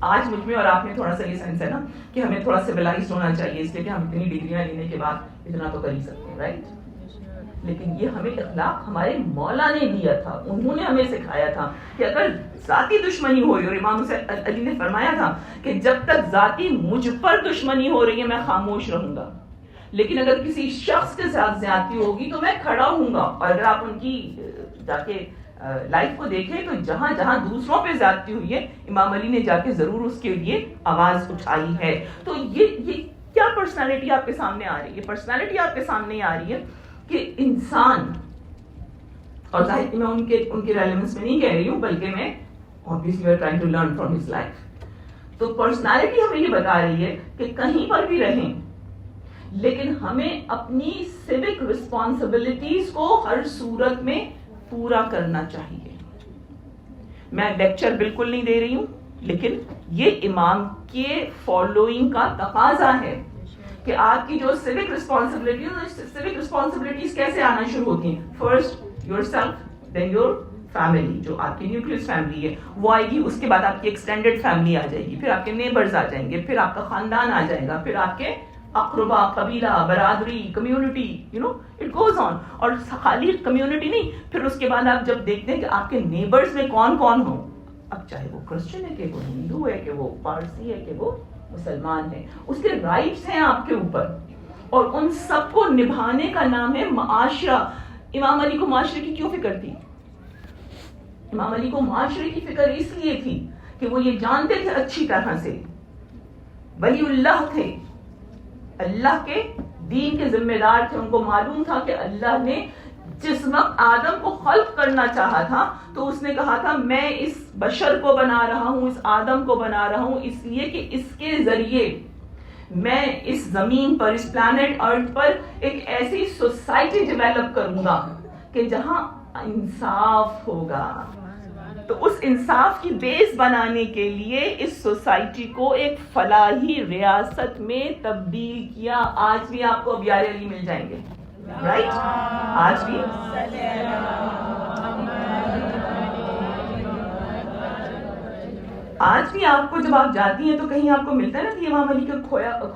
آج مجھ میں اور آپ میں تھوڑا سا یہ سینس ہے نا کہ ہمیں تھوڑا سویلائزڈ ہونا چاہیے, اس لیے کہ ہم اتنی ڈگریاں لینے کے بعد اتنا تو کر ہی سکتے ہیں, رائٹ؟ لیکن یہ ہمیں اخلاق ہمارے مولا نے دیا تھا, انہوں نے ہمیں سکھایا تھا کہ اگر ذاتی دشمنی ہوئی, اور امام حسین علی نے فرمایا تھا کہ جب تک ذاتی مجھ پر دشمنی ہو رہی ہے میں خاموش رہوں گا, لیکن اگر کسی شخص کے ساتھ زیادتی ہوگی تو میں کھڑا ہوں گا. اور اگر آپ ان کی جا کے لائف کو دیکھیں تو جہاں جہاں دوسروں پہ زیادتی ہوئی ہے امام علی نے جا کے ضرور اس کے لیے آواز اٹھائی ہے. تو یہ کیا پرسنالٹی آپ کے سامنے آ رہی ہے؟ یہ پرسنالٹی آپ کے سامنے آ رہی ہے کہ انسان, اور ظاہر میں ان کے ریلیونس میں نہیں کہہ رہی ہوں, بلکہ میں obviously we are trying to learn from his life. تو پرسنالٹی ہمیں یہ بتا رہی ہے کہ کہیں پر بھی رہیں لیکن ہمیں اپنی سیوک رسپانسبلٹیز کو ہر صورت میں پورا کرنا چاہیے. میں لیکچر بالکل نہیں دے رہی ہوں, لیکن یہ امام کے فالوئنگ کا تقاضا ہے کہ آپ کی جو سیوک رسپانسبلٹیز کیسے آنا شروع ہوتی ہیں. First yourself, then your family, جو آپ کی نیوکلیس فیملی ہے وہ آئے گی, اس کے بعد آپ کی ایکسٹینڈیڈ فیملی آ جائے گی, پھر آپ کے نیبرز آ جائیں گے, پھر آپ کا خاندان آ جائے گا, پھر آپ کے اقربا, قبیلہ, برادری, کمیونٹی, اٹ گوز آن. اور خالی کمیونٹی نہیں, پھر اس کے بعد آپ جب دیکھتے ہیں کہ آپ کے نیبرز میں کون کون ہوں, اب چاہے وہ کرسچن ہے کہ وہ ہندو ہے کہ وہ پارسی ہے کہ وہ مسلمان ہے, اس کے رائٹس ہیں آپ کے اوپر. اور ان سب کو نبھانے کا نام ہے معاشرہ. امام علی کو معاشرے کی کیوں فکر تھی؟ امام علی کو معاشرے کی فکر اس لیے تھی کہ وہ یہ جانتے تھے اچھی طرح سے، ولی اللہ تھے، اللہ کے دین کے ذمہ دار تھے. ان کو معلوم تھا کہ اللہ نے جس وقت آدم کو خلق کرنا چاہا تھا تو اس نے کہا تھا میں اس بشر کو بنا رہا ہوں، اس آدم کو بنا رہا ہوں اس لیے کہ اس کے ذریعے میں اس زمین پر، اس پلانٹ ارتھ پر ایک ایسی سوسائٹی ڈیولپ کروں گا کہ جہاں انصاف ہوگا. تو اس انصاف کی بیس بنانے کے لیے اس سوسائٹی کو ایک فلاحی ریاست میں تبدیل کیا. آج بھی آپ کو ابیار علی مل جائیں گے، رائٹ؟ آج بھی آپ کو جب آپ جاتی ہیں تو کہیں آپ کو ملتا ہے نا کہ امام علی کا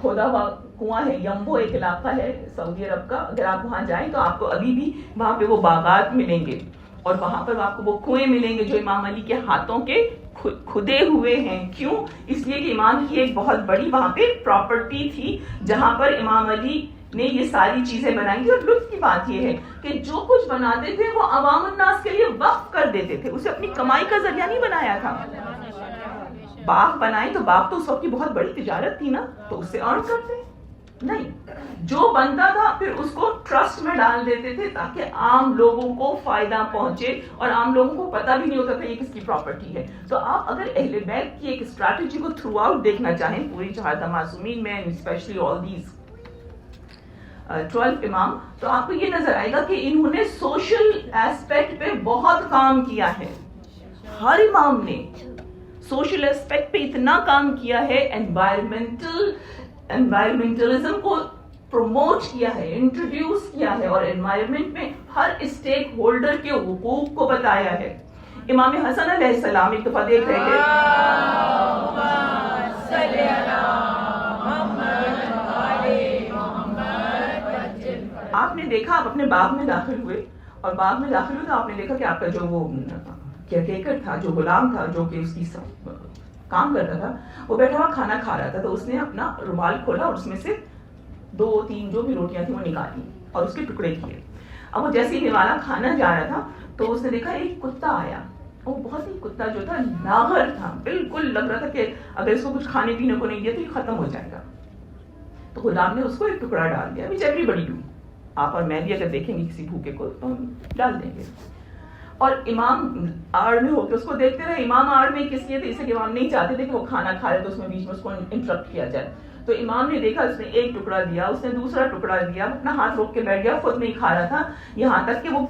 کھودا ہوا کنواں ہے. یمبو ایک علاقہ ہے سعودی عرب کا، اگر آپ وہاں جائیں تو آپ کو ابھی بھی وہاں پہ وہ باغات ملیں گے اور وہاں پر آپ کو وہ کنویں ملیں گے جو امام علی کے ہاتھوں کے کھدے ہوئے ہیں. کیوں؟ اس لیے کہ امام کی ایک بہت بڑی وہاں پہ پراپرٹی تھی جہاں پر امام علی نے یہ ساری چیزیں بنائی تھی. اور لطف کی بات یہ ہے کہ جو کچھ بناتے تھے وہ عوام الناس کے لیے وقف کر دیتے تھے، اسے اپنی کمائی کا ذریعہ نہیں بنایا تھا. باغ بنائے تو باغ تو اس وقت کی بہت بڑی تجارت تھی نا، تو اس سے ارن کرتے نہیں. جو بنتا تھا پھر اس کو ٹرسٹ میں ڈال دیتے تھے تاکہ عام لوگوں کو فائدہ پہنچے، اور عام لوگوں کو پتہ بھی نہیں ہوتا تھا یہ کس کی پراپرٹی ہے. تو آپ اگر اہل بیت کی ایک اسٹریٹجی کو تھرو آؤٹ دیکھنا چاہیں پوری چہارہ معصومین میں، اسپیشلی آل دیز 12 امام، تو آپ کو یہ نظر آئے گا کہ انہوں نے سوشل ایسپیکٹ پہ بہت کام کیا ہے. ہر امام نے سوشل ایسپیکٹ پہ اتنا کام کیا ہے، انوائرمنٹلزم کو پروموٹ کیا ہے، انٹروڈیوس کیا ہے، اور انوائرمنٹ میں ہر اسٹیک ہولڈر کے حقوق کو بتایا ہے. امام حسن علیہ السلام ایک دفعہ دیکھ رہے تھے، آپ نے دیکھا آپ اپنے باغ میں داخل ہوئے، اور باغ میں داخل ہوئے تو آپ نے دیکھا کہ آپ کا جو وہ کیئر تھا، جو غلام تھا، جو کہ اس کی کام کرتا تھا، وہ بیٹھا ہوا کھانا کھا رہا تھا. تو اس نے اپنا رومال کھولا اور اس میں سے 2-3 جو بھی روٹیاں تھیں وہ نکالی اور اس کے ٹکڑے کیے. اب وہ جیسے ہی نوالا کھانا جا رہا تھا تو اس نے دیکھا ایک کتا آیا. وہ بہت ہی کتا جو تھا لاغر تھا، بالکل لگ رہا تھا کہ اگر اس کو کچھ کھانے پینے کو نہیں دیا تو یہ ختم ہو جائے گا. تو غلام نے اس کو ایک ٹکڑا ڈال دیا. وچ ایوری بڈی ڈو، آپ اور میں بھی اگر دیکھیں گے کسی بھوکے کو تو ہم ڈال دیں گے. اور امام آڑ میں ہو کے اس کو دیکھتے رہے. امام آڑ میں کس لیے تھے؟ اسے کہ امام نہیں چاہتے تھے کہ وہ کھانا کھا رہے تو اس میں بیچ میں اس کو انٹرپٹ کیا جائے. تو امام نے دیکھا، اس نے ایک ٹکڑا دیا، اس نے دوسرا ٹکڑا دیا، اپنا ہاتھ روک کے بیٹھ گیا، خود نہیں کھا رہا تھا، یہاں تک کہ وہ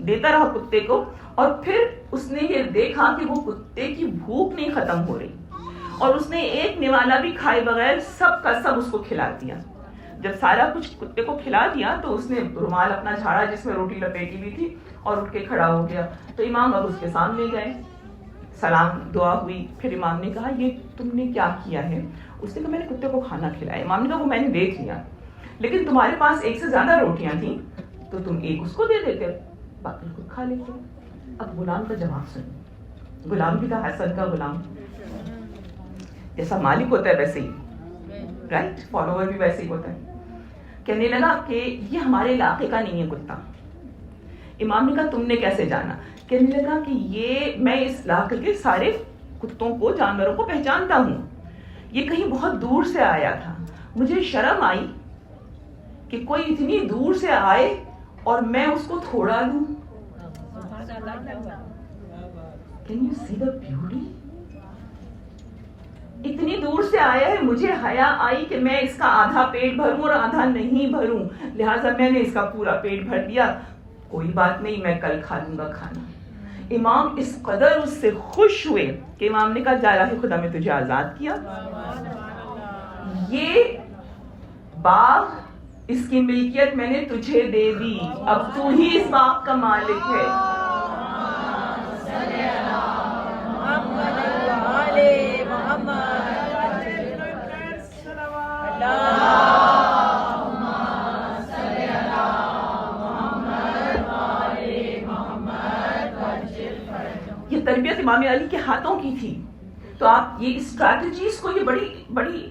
دیتا رہا کتے کو. اور پھر اس نے یہ دیکھا کہ وہ کتے کی بھوک نہیں ختم ہو رہی، اور اس نے ایک نوالا بھی کھائے بغیر سب کا سب اس کو کھلا دیا. جب سارا کچھ کتے کو کھلا دیا تو اس نے رومال اپنا جھاڑا جس میں روٹی لپیٹی ہوئی تھی اور اٹھ کے کھڑا ہو گیا. تو امام اب اس کے سامنے گئے، سلام دعا ہوئی. پھر امام نے کہا یہ تم نے کیا کیا ہے؟ اس نے کہا میں نے کتے کو کھانا کھلایا. امام نے کہا وہ میں نے دیکھ لیا، لیکن تمہارے پاس ایک سے زیادہ روٹیاں تھیں تو تم ایک اس کو دے دیتے، باقی خود کھا لیتے. اب غلام کا جواب سنو. غلام بھی تھا حسن کا غلام، جیسا مالک ہوتا ہے ویسے ہی، رائٹ، فالوور بھی ویسے ہی ہوتا ہے. کہنے لگا کہ یہ ہمارے علاقے کا نہیں ہے کتا. امام نے کہا تم نے کیسے جانا؟ کہنے لگا کہ یہ میں اس علاقے کے سارے کتوں کو، جانوروں کو پہچانتا ہوں، یہ کہیں بہت دور سے آیا تھا. مجھے شرم آئی کہ کوئی اتنی دور سے آئے اور میں اس کو تھوڑا لوں. Can you see the beauty? اتنی دور سے آیا ہے، مجھے حیا آئی کہ میں اس کا آدھا پیٹ بھروں اور آدھا نہیں بھروں، لہٰذا میں نے اس کا پورا پیٹ بھر دیا. کوئی بات نہیں، میں کل کھا لوں گا کھانا. امام اس قدر اس سے خوش ہوئے کہ امام نے کہا جا الہی خدا میں تجھے آزاد کیا. یہ باغ، اس کی ملکیت میں نے تجھے دے دی، اب تو ہی اس باغ کا مالک ہے. یہ تربیت امام علی کے ہاتھوں کی تھی. تو آپ یہ اسٹریٹجیز کو، یہ بڑی بڑی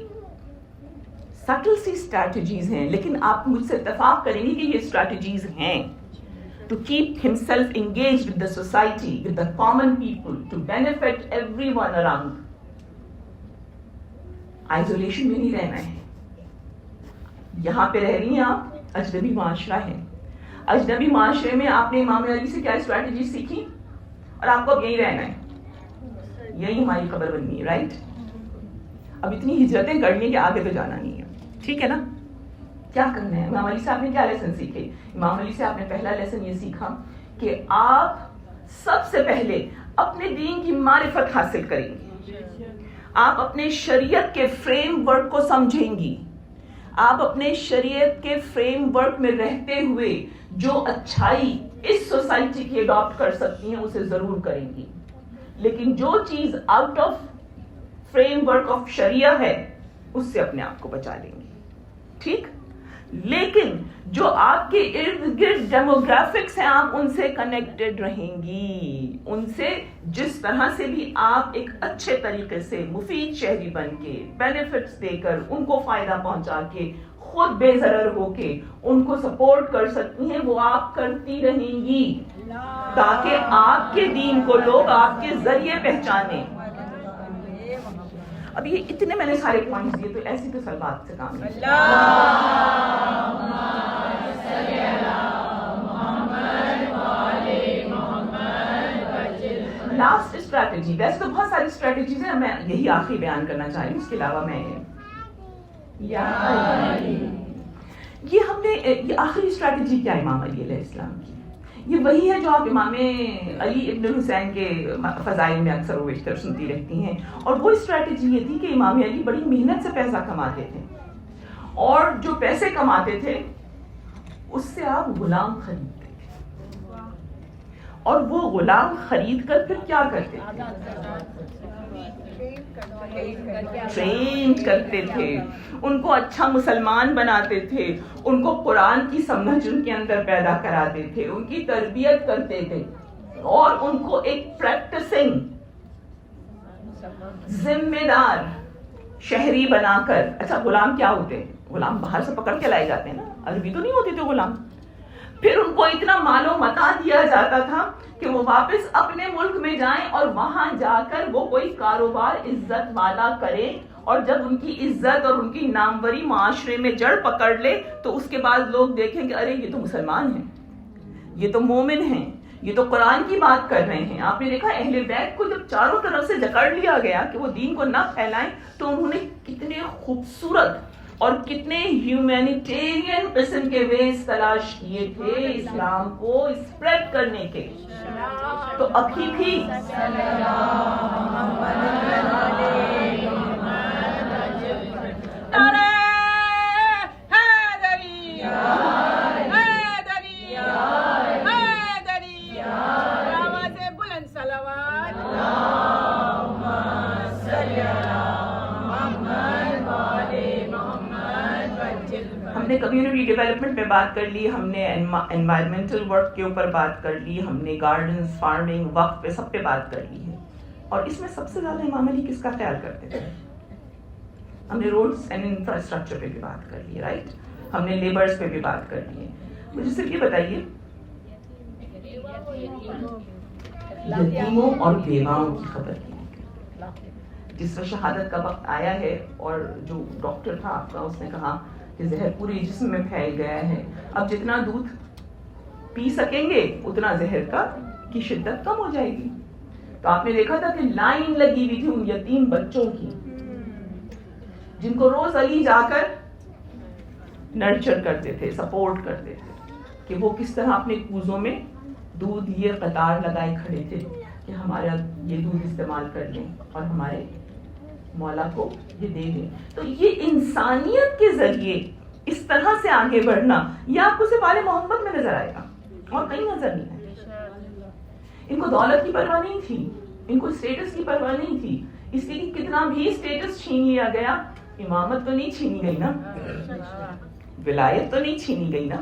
سٹل سی اسٹریٹجیز ہیں، لیکن آپ مجھ سے اتفاق کریں گے کہ یہ اسٹریٹجیز ہیں to keep himself engaged with the society, with the common people, to benefit everyone around. Isolation میں نہیں رہنا ہے. یہاں پہ رہ رہی ہیں آپ، اجنبی معاشرہ ہے. اجنبی معاشرے میں آپ نے امام علی سے کیا اسٹریٹجی سیکھی اور آپ کو اب یہی رہنا ہے. یہی ہماری خبر بننی ہے، رائٹ؟ اب اتنی ہجرتیں کرنی ہے کہ آگے تو جانا نہیں ہے، ٹھیک ہے نا؟ کیا کرنا ہے؟ امام علی سے آپ نے کیا لیسن سیکھے؟ امام علی سے آپ نے پہلا لیسن یہ سیکھا کہ آپ سب سے پہلے اپنے دین کی معرفت حاصل کریں گی، آپ اپنے شریعت کے فریم ورک کو سمجھیں گی، آپ اپنے شریعت کے فریم ورک میں رہتے ہوئے جو اچھائی اس سوسائٹی کی اڈاپٹ کر سکتی ہیں اسے ضرور کریں گی، لیکن جو چیز out of framework of شریعہ ہے اس سے اپنے آپ کو بچا لیں گی، ٹھیک؟ لیکن جو آپ کے ارد گرد ڈیموگرافکس ہیں آپ ان سے کنیکٹڈ رہیں گی، ان سے جس طرح سے بھی آپ ایک اچھے طریقے سے مفید شہری بن کے بینیفٹس دے کر ان کو فائدہ پہنچا کے خود بے ضرر ہو کے ان کو سپورٹ کر سکتی ہیں وہ آپ کرتی رہیں گی، تاکہ آپ کے دین کو لوگ آپ کے ذریعے پہچانیں. اب یہ اتنے میں نے سارے پوائنٹس دیے تو ایسی تو سلوات سے کام نہیں. لاسٹ اسٹریٹجی، ویسے تو بہت ساری اسٹریٹجیز ہیں، میں یہی آخری بیان کرنا چاہ رہی ہوں، اس کے علاوہ میں یہ ہم نے یہ آخری اسٹریٹجی کیا امام علی علیہ السلام کی، یہ وہی ہے جو آپ امام علی ابن الحسین کے فضائل میں اکثر و بیشتر سنتی رہتی ہیں. اور وہ اسٹریٹجی یہ تھی کہ امام علی بڑی محنت سے پیسہ کماتے تھے، اور جو پیسے کماتے تھے اس سے آپ غلام خریدتے تھے، اور وہ غلام خرید کر پھر کیا کرتے تھے؟ ٹرین کرتے تھے، ان کو اچھا مسلمان بناتے تھے، ان کو قرآن کی سمجھ ان کے اندر پیدا کراتے تھے، ان کی تربیت کرتے تھے، اور ان کو ایک پریکٹسنگ ذمہ دار شہری بنا کر. اچھا غلام کیا ہوتے ہیں؟ غلام باہر سے پکڑ کے لائے جاتے ہیں نا، عربی تو نہیں ہوتے تھے غلام. پھر ان کو اتنا مال و متاع دیا جاتا تھا کہ وہ واپس اپنے ملک میں جائیں اور وہاں جا کر وہ کوئی کاروبار عزت والا کرے، اور جب ان کی عزت اور ان کی ناموری معاشرے میں جڑ پکڑ لے تو اس کے بعد لوگ دیکھیں کہ ارے یہ تو مسلمان ہیں، یہ تو مومن ہیں، یہ تو قرآن کی بات کر رہے ہیں. آپ نے دیکھا اہل بیت کو جب چاروں طرف سے جکڑ لیا گیا کہ وہ دین کو نہ پھیلائیں تو انہوں نے کتنے خوبصورت اور کتنے ہیومینیٹیرین قسم کے ویز تلاش کیے تھے اسلام کو اسپریڈ کرنے کے. تو ابھی بھی ہم نے کمیونٹی ڈیولپمنٹ پہ بات کر لی، ہم نے انوائرمنٹل ورک کے اوپر بات کر لی، ہم نے گارڈنز، فارمنگ، وقف پہ سب پہ بات کر لی ہے. اور اس میں سب سے زیادہ امام علی کس کا خیال کرتے تھے؟ ہم نے روڈز اینڈ انفراسٹرکچر پہ بھی بات کر لی، رائٹ؟ ہم نے لیبرز پہ بھی بات کر لی ہے. مجھے صرف یہ بتائیے یتیموں اور بیواؤں کی خبر کی. جس وقت شہادت کا وقت آیا ہے اور جو ڈاکٹر تھا آپ کا اس نے کہا کہ زہر پورے جسم میں پھیل گیا ہے، اب جتنا دودھ پی سکیں گے اتنا زہر کی شدت کم ہو جائے گی. تو آپ نے دیکھا تھا کہ لائن لگی ہوئی تھی ان یتیم بچوں کی جن کو روز علی جا کر نرچر کرتے تھے، سپورٹ کرتے تھے کہ وہ کس طرح اپنے کوزوں میں دودھ لیے قطار لگائے کھڑے تھے کہ ہمارا یہ دودھ استعمال کر لیں اور ہمارے مولا کو یہ دے دیں. تو یہ انسانیت کے ذریعے اس طرح سے آگے بڑھنا یہ آپ کو صرف آل محمد میں نظر آئے گا اور کہیں نظر نہیں ہے. ان کو دولت کی پرواہ نہیں تھی، ان کو اسٹیٹس کی پرواہ نہیں تھی، اس لیے کہ کتنا بھی اسٹیٹس چھین لیا گیا امامت تو نہیں چھینی گئی نا، ولایت تو نہیں چھینی گئی نا،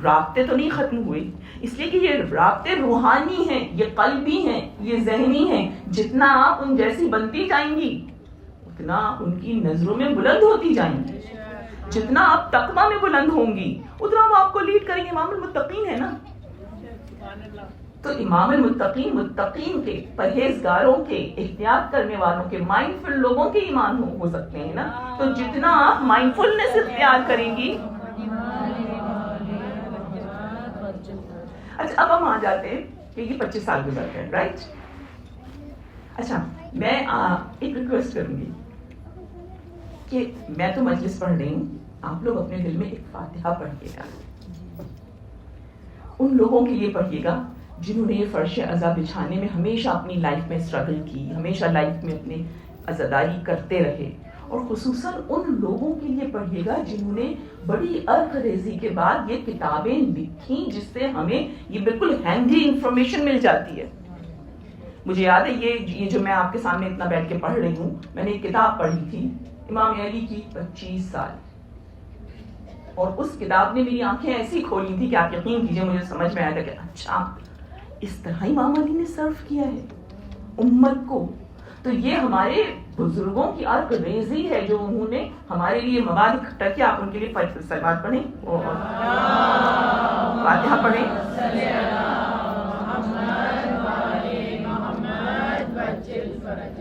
رابطے تو نہیں ختم ہوئے. اس لیے کہ یہ رابطے روحانی ہیں، یہ قلبی ہیں، یہ ذہنی ہیں. جتنا آپ ان جیسی بنتی جائیں گی اتنا ان کی نظروں میں بلند ہوتی جائیں گی. جتنا آپ تقویٰ میں بلند ہوں گی اتنا وہ آپ کو لیڈ کریں گے. امام المتقین ہے نا, تو امام المتقین متقین کے, پرہیزگاروں کے, احتیاط کرنے والوں کے, مائنڈ فل لوگوں کے ایمان ہو سکتے ہیں نا. تو جتنا آپ مائنڈ فلنس اختیار کریں گی. اچھا اب ہم آ جاتے ہیں کہ یہ 25 سال گزر گئے, رائٹ. اچھا میں ایک ریکویسٹ کروں گی کہ میں تو مجلس پڑھ رہی ہوں, آپ لوگ اپنے دل میں ایک فاتحہ پڑھیے گا. ان لوگوں کے لیے پڑھیے گا جنہوں نے یہ فرش عزا بچھانے میں ہمیشہ اپنی لائف میں اسٹرگل کی, ہمیشہ لائف میں اپنے عزاداری کرتے رہے. اور خصوصاً ان لوگوں کے لیے پڑھیے گا جنہوں نے بڑی عرق ریزی کے بعد یہ کتابیں لکھی جس سے ہمیں یہ بالکل ہینڈی انفارمیشن مل جاتی ہے. مجھے یاد ہے یہ جو میں آپ کے سامنے اتنا بیٹھ کے پڑھ رہی ہوں, میں نے ایک کتاب پڑھی تھی امام علی کی 25 سال, اور اس کتاب نے میری آنکھیں ایسی کھولی تھی کہ آپ یقین کیجئے مجھے سمجھ میں آیا تھا کہ اچھا اس طرح امام علی نے سرو کیا ہے امت کو. تو یہ ہمارے بزرگوں کی عرق ریزی ہے جو انہوں نے ہمارے لیے مواد اکٹھا کیا. آپ ان کے لیے سلوات پڑھیں اور فاتحہ پڑھیں.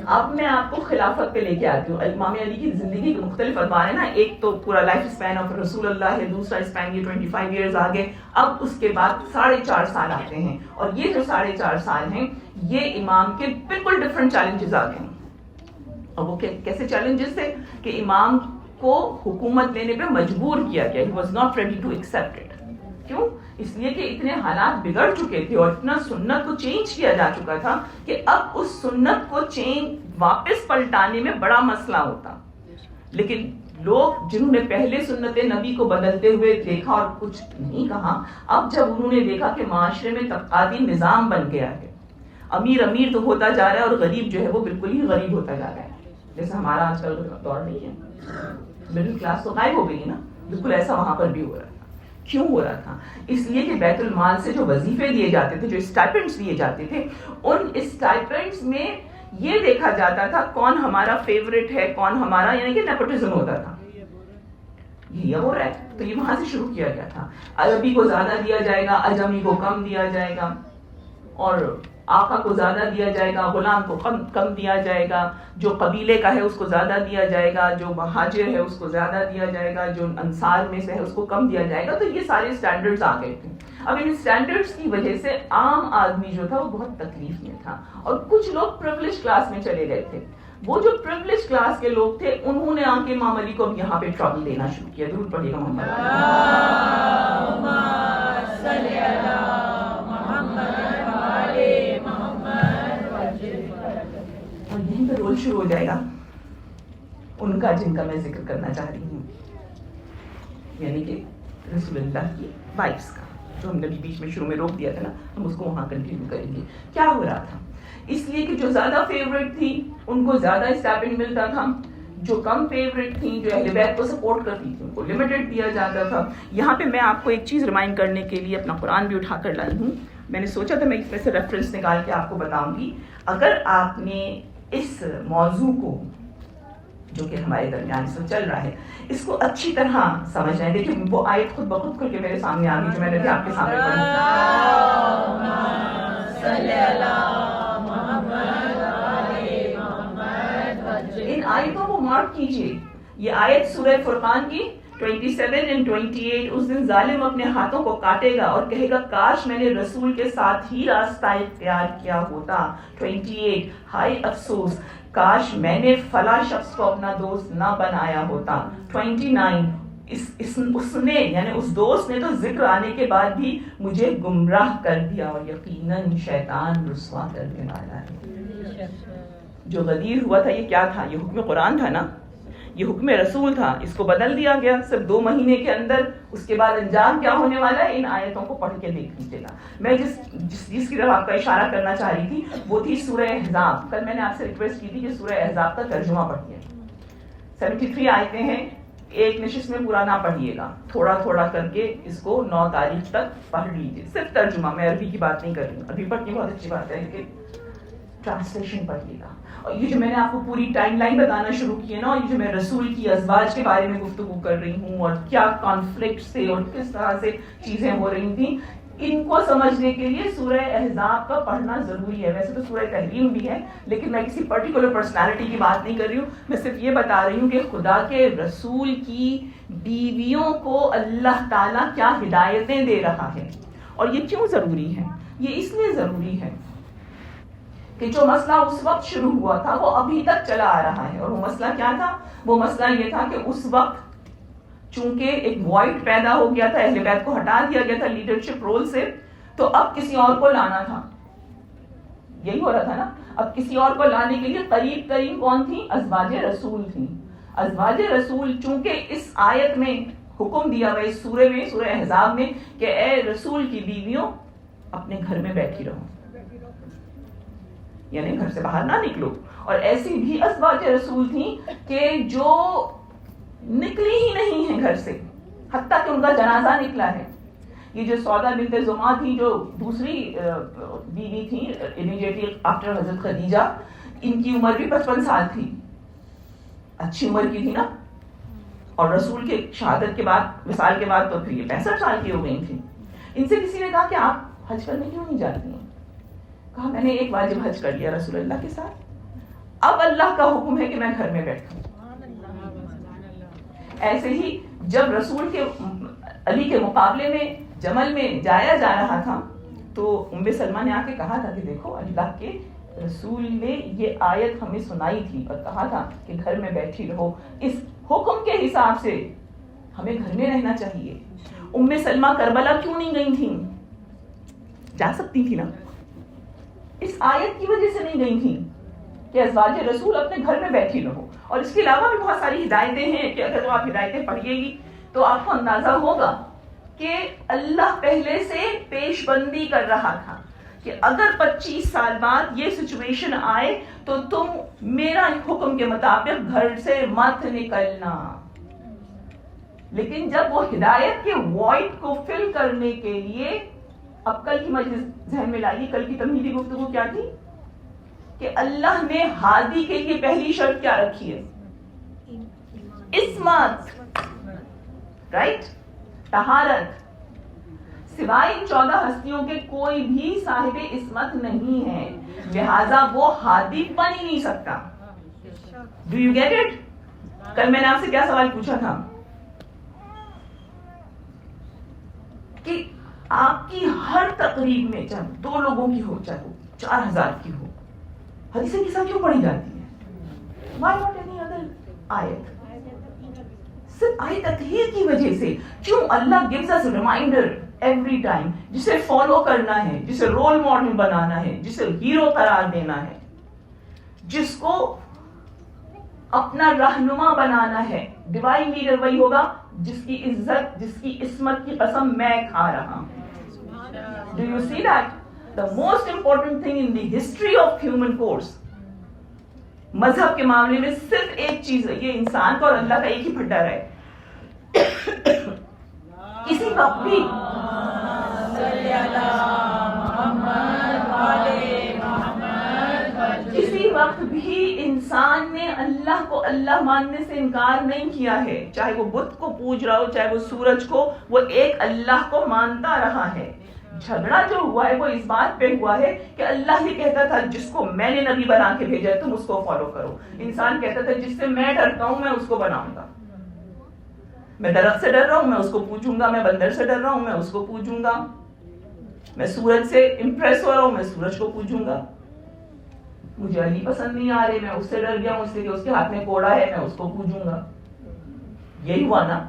اب میں آپ کو خلافت پہ لے کے آتی ہوں. امام علی کی زندگی کے مختلف ادوار ہیں نا, ایک تو پورا لائف اسپین آف رسول اللہ ہے, دوسرا اسپین یہ 25 ایئرز آگے. اب اس کے بعد 4.5 سال آتے ہیں, اور یہ جو 4.5 سال ہیں یہ امام کے بالکل ڈفرنٹ چیلنجز آ گئے ہیں. اور وہ کیسے چیلنجز تھے کہ امام کو حکومت لینے پہ مجبور کیا گیا. He was not ready to accept it. کیوں؟ اس لیے کہ اتنے حالات بگڑ چکے تھے اور اتنا سنت کو چینج کیا جا چکا تھا کہ اب اس سنت کو واپس پلٹانے میں بڑا مسئلہ ہوتا. لیکن لوگ جنہوں نے پہلے سنت نبی کو بدلتے ہوئے دیکھا اور کچھ نہیں کہا, اب جب انہوں نے دیکھا کہ معاشرے میں طبقاتی نظام بن گیا ہے, امیر تو ہوتا جا رہا ہے اور غریب جو ہے وہ بالکل ہی غریب ہوتا جا رہا ہے. جیسے ہمارا آج کل دور نہیں ہے, مڈل کلاس تو غائب ہو گئی ہے نا, بالکل ایسا وہاں پر بھی ہو رہا ہے. کیوں ہو رہا تھا؟ اس لیے کہ بیت المال سے جو وظیفے دیے جاتے تھے, جو اسٹائپنڈز دیے جاتے تھے, ان اسٹائپنڈز میں یہ دیکھا جاتا تھا کون ہمارا فیوریٹ ہے, کون ہمارا, یعنی کہ نیپوٹزم ہوتا تھا. یہ ہو رہا ہے, تو یہ وہاں سے شروع کیا گیا تھا. عربی کو زیادہ دیا جائے گا, اجمی کو کم دیا جائے گا, اور آقا کو زیادہ دیا جائے گا, غلام کو کم دیا جائے گا, جو قبیلے کا ہے اس کو زیادہ دیا جائے گا, جو مہاجر ہے اس کو زیادہ دیا جائے گا, جو انصار میں سے ہے اس کو کم دیا جائے گا. تو یہ سارے اسٹینڈرڈز آ گئے تھے. اب ان اسٹینڈرڈز کی وجہ سے عام آدمی جو تھا وہ بہت تکلیف میں تھا, اور کچھ لوگ پریویلیج کلاس میں چلے گئے تھے. وہ جو پریویلیج کلاس کے لوگ تھے انہوں نے آ کے امام علی کو اب یہاں پہ ٹربل دینا شروع کیا. درود پڑھیے گا محمد اور یہیں پہ رول شروع ہو جائے گا ان کا جن کا میں ذکر کرنا چاہ رہی ہوں, یعنی کہ رسول اللہ کی وائفس کا, جو ہم نے بیچ میں شروع میں روک دیا تھا نا, ہم اس کو وہاں کنٹینیو کریں گے. کیا ہو رہا تھا؟ اس لیے کہ جو زیادہ فیوریٹ تھی ان کو زیادہ اسٹائپنڈ ملتا تھا, جو کم فیوریٹ تھیں, جو اہل بیت کو سپورٹ کرتی تھی, ان کو لمیٹڈ دیا جاتا تھا. یہاں پہ میں آپ کو ایک چیز ریمائنڈ کرنے کے لیے اپنا قرآن بھی اٹھا کر لائی ہوں. میں نے سوچا تھا میں اس میں سے ریفرنس نکال کے آپ کو بتاؤں گی. اگر آپ نے اس موضوع کو جو کہ ہمارے درمیان اس وقت چل رہا ہے اس کو اچھی طرح سمجھنا ہے, دیکھیں وہ آیت خود بخود کر کے میرے سامنے آ گئی جو میں نے بھی آپ کے سامنے پڑھی. ان آیتوں کو مارک کیجئے. یہ آیت سورہ فرقان کی 27 and 28. اس دن ظالم اپنے ہاتھوں کو کاٹے گا اور کہے گا کاش میں نے رسول کے ساتھ ہی راستہ اختیار کیا ہوتا. 28. ہائے افسوس کاش میں نے فلاں شخص کو اپنا دوست نہ بنایا ہوتا. 29. اس نے یعنی اس دوست نے تو ذکر آنے کے بعد بھی مجھے گمراہ کر دیا اور یقیناً شیطان رسوا کرنے والا ہے. جو غدیر ہوا تھا یہ کیا تھا؟ یہ حکم قرآن تھا نا, یہ حکم رسول تھا. اس کو بدل دیا گیا صرف 2 مہینے کے اندر. اس کے بعد انجام کیا ہونے والا ہے ان آیتوں کو پڑھ کے دیکھ لیجیے گا. میں جس کی طرف آپ کا اشارہ کرنا چاہ رہی تھی وہ تھی سورہ احزاب. کل میں نے آپ سے ریکویسٹ کی تھی کہ سورہ احزاب کا ترجمہ پڑھیے. 73 آیتیں ہیں, ایک نشست میں پورا نہ پڑھیے گا, تھوڑا تھوڑا کر کے اس کو 9 تاریخ تک پڑھ لیجیے. صرف ترجمہ, میں عربی کی بات نہیں کر رہی ہوں, عربی پڑھنے بہت اچھی بات ہے لیکن ٹرانسلیشن پڑھیے گا. اور یہ جو میں نے آپ کو پوری ٹائم لائن بتانا شروع کی ہے نا, اور یہ جو میں رسول کی ازواج کے بارے میں گفتگو کر رہی ہوں اور کیا کانفلکٹ تھے اور کس طرح سے چیزیں ہو رہی تھیں, ان کو سمجھنے کے لیے سورہ احزاب کا پڑھنا ضروری ہے. ویسے تو سورہ تحریم بھی ہے, لیکن میں کسی پرٹیکولر پرسنالٹی کی بات نہیں کر رہی ہوں. میں صرف یہ بتا رہی ہوں کہ خدا کے رسول کی بیویوں کو اللہ تعالیٰ کیا ہدایتیں دے رہا ہے. اور یہ کیوں ضروری ہے؟ یہ اس لیے ضروری ہے کہ جو مسئلہ اس وقت شروع ہوا تھا وہ ابھی تک چلا آ رہا ہے. اور وہ مسئلہ کیا تھا؟ وہ مسئلہ یہ تھا کہ اس وقت چونکہ ایک وائٹ پیدا ہو گیا تھا, اہل بیت کو ہٹا دیا گیا تھا لیڈرشپ رول سے, تو اب کسی اور کو لانا تھا. یہی ہو رہا تھا نا, اب کسی اور کو لانے کے لیے قریب قریب کون تھی؟ ازواج رسول تھیں. ازواج رسول چونکہ اس آیت میں حکم دیا ہوا اس سورہ میں, سورہ احزاب میں, کہ اے رسول کی بیویوں اپنے گھر میں بیٹھی رہو, یعنی گھر سے باہر نہ نکلو. اور ایسی بھی ازواج رسول تھیں کہ جو نکلی ہی نہیں ہیں گھر سے, حتیٰ کہ ان کا جنازہ نکلا ہے. یہ جو سودا بنت زمعہ تھی, جو دوسری بیوی تھی امیڈیٹلی آفٹر حضرت خدیجہ, ان کی عمر بھی 55 سال تھی, اچھی عمر کی تھی نا. اور رسول کے شہادت کے بعد, وصال کے بعد تو پھر یہ 65 سال کی ہو گئی تھی. ان سے کسی نے کہا کہ آپ حج کرنے کیوں نہیں جاتی ہیں؟ کہا میں نے ایک واجب حج کر لیا رسول اللہ کے ساتھ, اب اللہ کا حکم ہے کہ میں گھر میں بیٹھوں. ایسے ہی جب رسول کے علی کے مقابلے میں جمل میں جایا جا رہا تھا تو ام سلمہ نے آ کے کہا تھا کہ دیکھو اللہ کے رسول نے یہ آیت ہمیں سنائی تھی اور کہا تھا کہ گھر میں بیٹھی رہو. اس حکم کے حساب سے ہمیں گھر میں رہنا چاہیے. ام سلمہ کربلا کیوں نہیں گئی تھیں؟ جا سکتی تھی نا, اس آیت کی وجہ سے نہیں گئی تھیں کہ ازواج رسول اپنے گھر میں بیٹھی رہو. اور اس کے علاوہ بھی بہت ساری ہدایتیں ہیں کہ اگر آپ ہدایتیں پڑھیے گی تو آپ کو اندازہ ہوگا کہ اللہ پہلے سے پیش بندی کر رہا تھا کہ اگر 25 سال بعد یہ سچویشن آئے تو تم میرا حکم کے مطابق گھر سے مت نکلنا. لیکن جب وہ ہدایت کے وائڈ کو فل کرنے کے لیے, اب کل کی مجلس ذہن میں لائیے, کل کی تمہیدی گفتگو کیا تھی کہ اللہ نے ہادی کے لیے پہلی شرط کیا رکھی ہے؟ عصمت, رائٹ, طہارت. سوائے ان 14 ہستیوں کے کوئی بھی صاحب عصمت نہیں ہے, لہذا وہ ہادی بن ہی نہیں سکتا. Do you get it? کل میں نے آپ سے کیا سوال پوچھا تھا کہ آپ کی ہر تقریب میں چاہے 2 لوگوں کی ہو چاہے وہ 4000 کی ہو, حدیث قصہ کیوں پڑھی جاتی ہے؟ Why not any other آیت؟ صرف آیت تطہیر کی وجہ سے. کیوں؟ اللہ gives us a reminder every time, جسے فالو کرنا ہے, جسے رول ماڈل بنانا ہے, جسے ہیرو قرار دینا ہے, جس کو اپنا رہنما بنانا ہے. ڈیوائن لیڈر وہی ہوگا جس کی عزت, جس کی عصمت کی قسم میں کھا رہا ہوں. Do you see that? The most important thing in the history of human course, مذہب کے معاملے میں صرف ایک چیز ہے, یہ انسان کا اور اللہ کا ایک ہی پھڈا ہے. کسی وقت بھی کسی وقت بھی انسان نے اللہ کو اللہ ماننے سے انکار نہیں کیا ہے. چاہے وہ بت کو پوج رہا ہو, چاہے وہ سورج کو, وہ ایک اللہ کو مانتا رہا ہے. جھگڑا جو ہوا ہے وہ اس بات پہ ہوا ہے کہ اللہ یہ کہتا تھا جس کو میں نے نبی بنا کے بھیجا ہے تم اس کو فالو کرو. انسان کہتا تھا جس سے میں ڈرتا ہوں میں اس کو بناؤں گا. میں درخت سے ڈر رہا ہوں میں اس کو پوجوں گا, میں بندر سے ڈر رہا ہوں میں اس کو پوجوں گا, میں سورج سے امپریس ہو رہا ہوں میں سورج کو پوجوں گا. مجھے علی پسند نہیں آ رہے, میں اس سے ڈر گیا ہوں اس لیے کہ اس کے ہاتھ میں کوڑا ہے میں اس کو پوجوں گا. یہی ہوا نا.